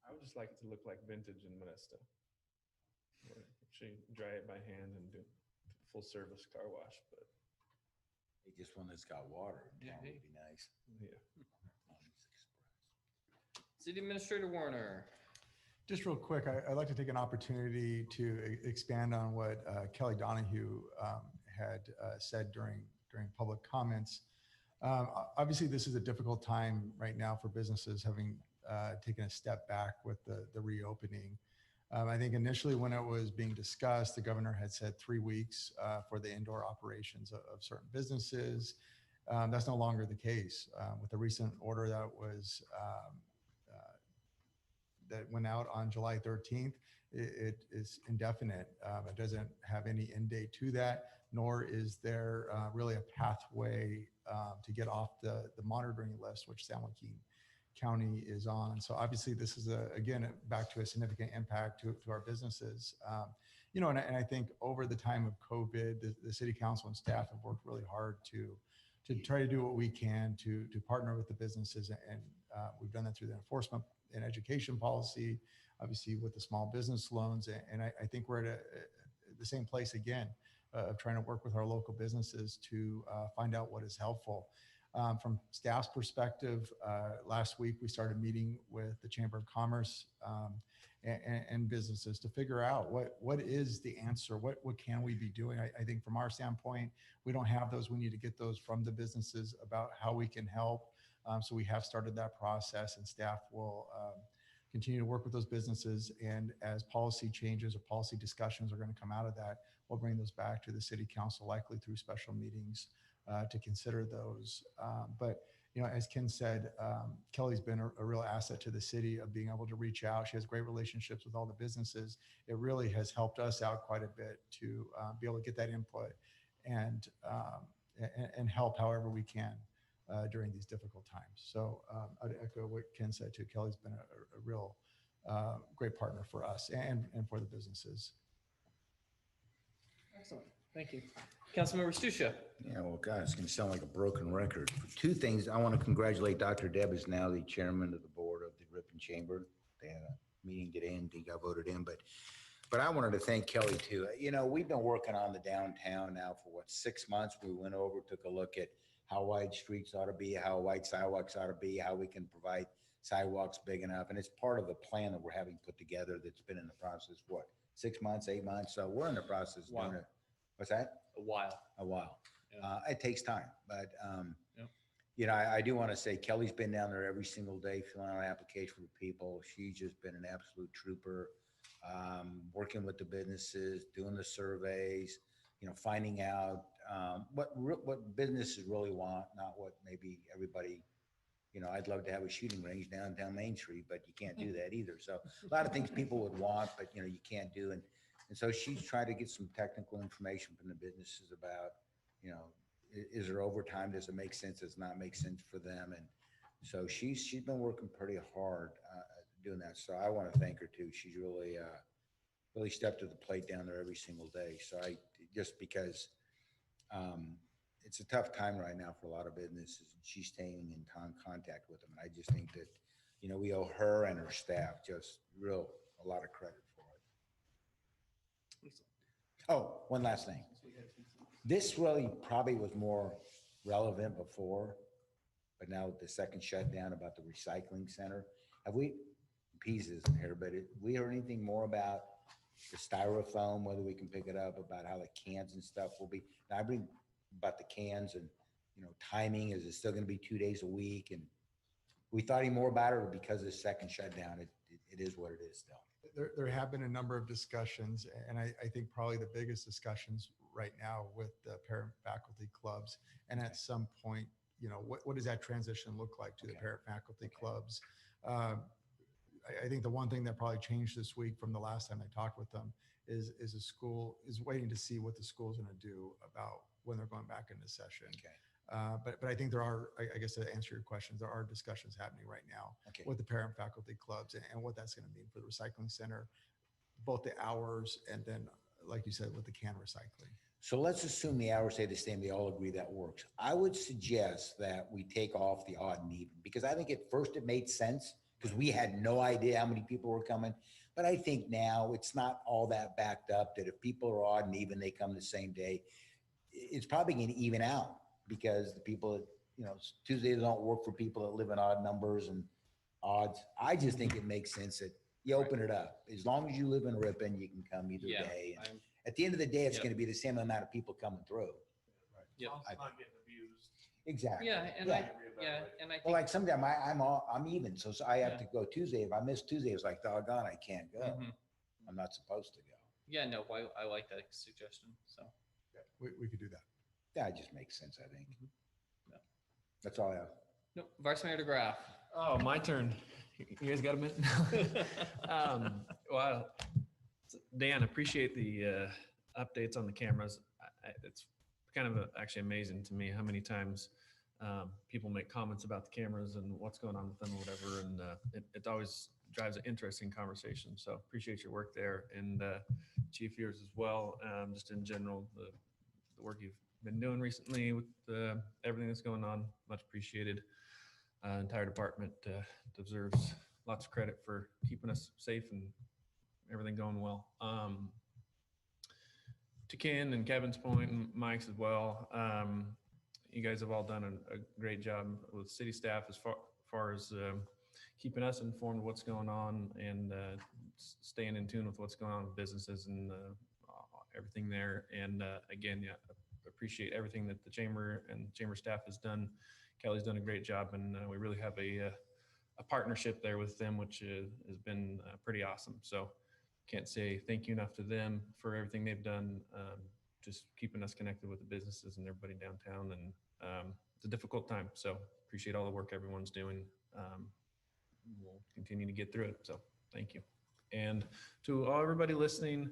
I would just like it to look like vintage in Modesto. Where actually dry it by hand and do full service car wash, but Hey, just one that's got water in Yeah, town hey. would be nice. yeah. City Administrator Warner. Just real quick, I'd like to take an opportunity to expand on what Kelly Donahue had said during public comments. Obviously, this is a difficult time right now for businesses having taken a step back with the reopening. I think initially when it was being discussed, the governor had said 3 weeks for the indoor operations of certain businesses. That's no longer the case. With the recent order that went out on July 13th, it is indefinite. It doesn't have any end date to that, nor is there really a pathway to get off the monitoring list, which San Joaquin County is on. So obviously this is again, back to a significant impact to our businesses. And I think over the time of COVID, the city council and staff have worked really hard to try to do what we can to partner with the businesses. And we've done that through the enforcement and education policy, obviously with the small business loans. And I think we're at the same place again of trying to work with our local businesses to find out what is helpful. From staff's perspective, last week we started meeting with the Chamber of Commerce and businesses to figure out what is the answer, what can we be doing. I think from our standpoint, we don't have those. We need to get those from the businesses about how we can help. So we have started that process, and staff will continue to work with those businesses. And as policy changes or policy discussions are going to come out of that, we'll bring those back to the city council, likely through special meetings to consider those. But you know, as Ken said, Kelly's been a real asset to the city of being able to reach out. She has great relationships with all the businesses. It really has helped us out quite a bit to be able to get that input and help however we can during these difficult times. So I'd echo what Ken said too. Kelly's been a real great partner for us and for the businesses. Excellent. Thank you. Councilmember Stusha. Yeah, well, God, it's going to sound like a broken record. Two things. I want to congratulate Dr. Deb is now the chairman of the board of the Ripon Chamber. They had a meeting today and he got voted in, but I wanted to thank Kelly too. You know, we've been working on the downtown now for what, 6 months. We went over, took a look at how wide streets ought to be, how wide sidewalks ought to be, how we can provide sidewalks big enough. And it's part of the plan that we're having put together that's been in the process, what, 6 months, 8 months? So we're in the process of doing it. What's that? A while. A while. Yeah. It takes time, but Yep. you know, I do want to say Kelly's been down there every single day filling out an application for people. She's just been an absolute trooper, working with the businesses, doing the surveys, you know, finding out what businesses really want, not what maybe everybody. You know, I'd love to have a shooting range down Main Street, but you can't do that either. So a lot of things people would want, but you know, you can't do. And so she's trying to get some technical information from the businesses about, you know, is there overtime? Does it make sense? Does it not make sense for them? And so she's been working pretty hard doing that. So I want to thank her too. She's really stepped to the plate down there every single day. So just because it's a tough time right now for a lot of businesses, and she's staying in contact with them. And I just think that, you know, we owe her and her staff just a lot of credit for it. Oh, one last thing. This really probably was more relevant before, but now with the second shutdown about the recycling center, have we, Pease isn't here, but we heard anything more about the styrofoam, whether we can pick it up, about how the cans and stuff will be? Now I bring about the cans and, you know, timing, is it still going to be 2 days a week? And we thought any more about it, or because of the second shutdown, it is what it is still. There have been a number of discussions, and I think probably the biggest discussions right now with the parent faculty clubs. And at some point, you know, what does that transition look like to the parent faculty clubs? I think the one thing that probably changed this week from the last time I talked with them is the school is waiting to see what the school's going to do about when they're going back into session. Okay. But I think there are, I guess to answer your questions, there are discussions happening right now with the parent faculty clubs and what that's going to mean for the recycling center, both the hours and then, like you said, with the can recycling. So let's assume the hours stay the same. They all agree that works. I would suggest that we take off the odd and even, because I think at first it made sense because we had no idea how many people were coming. But I think now it's not all that backed up, that if people are odd and even, they come the same day. It's probably going to even out, because the people that, you know, Tuesdays don't work for people that live in odd numbers and odds. I just think it makes sense that you open it up. As long as you live in Ripon, you can come either day. And at the end of the day, it's going to be the same amount of people coming through. Yep. It's not getting abused. Exactly. Yeah, and I think, Well, like sometime I'm even, so I have to go Tuesday. If I miss Tuesday, it's like, doggone, I can't go. Mhm. I'm not supposed to go. Yeah, no, I like that suggestion. So We could do that. That just makes sense, I think. Yeah. That's all I have. no, Vice Mayor DeGraff. Oh, my turn. You guys got a minute? Wow. Dan, appreciate the updates on the cameras. It's kind of actually amazing to me how many times people make comments about the cameras and what's going on with them or whatever. And it always drives an interesting conversation. So appreciate your work there, and Chief, yours as well. Just in general, the work you've been doing recently with everything that's going on, much appreciated. Entire department deserves lots of credit for keeping us safe and everything going well. To Ken and Kevin's point, and Mike's as well, you guys have all done a great job with city staff as far as keeping us informed of what's going on and staying in tune with what's going on with businesses and everything there. And again, yeah, appreciate everything that the chamber and chamber staff has done. Kelly's done a great job, and we really have a partnership there with them, which has been pretty awesome. So can't say thank you enough to them for everything they've done just keeping us connected with the businesses and everybody downtown. And it's a difficult time. So appreciate all the work everyone's doing. We'll continue to get through it. So thank you. And to everybody listening,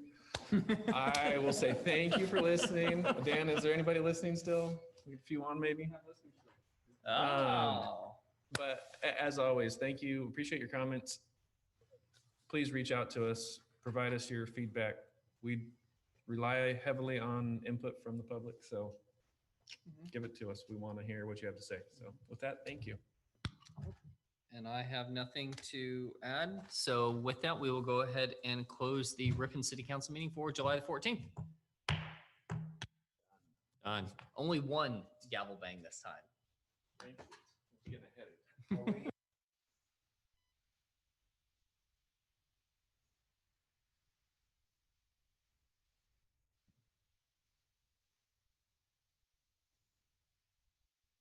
I will say thank you for listening. Dan, is there anybody listening still? If you want, maybe. But as always, thank you. Appreciate your comments. Please reach out to us. Provide us your feedback. We rely heavily on input from the public, so give it to us. We want to hear what you have to say. So with that, thank you. And I have nothing to add. So with that, we will go ahead and close the Ripon City Council meeting for July the 14th. Done. Only one gavel bang this time. Getting ahead of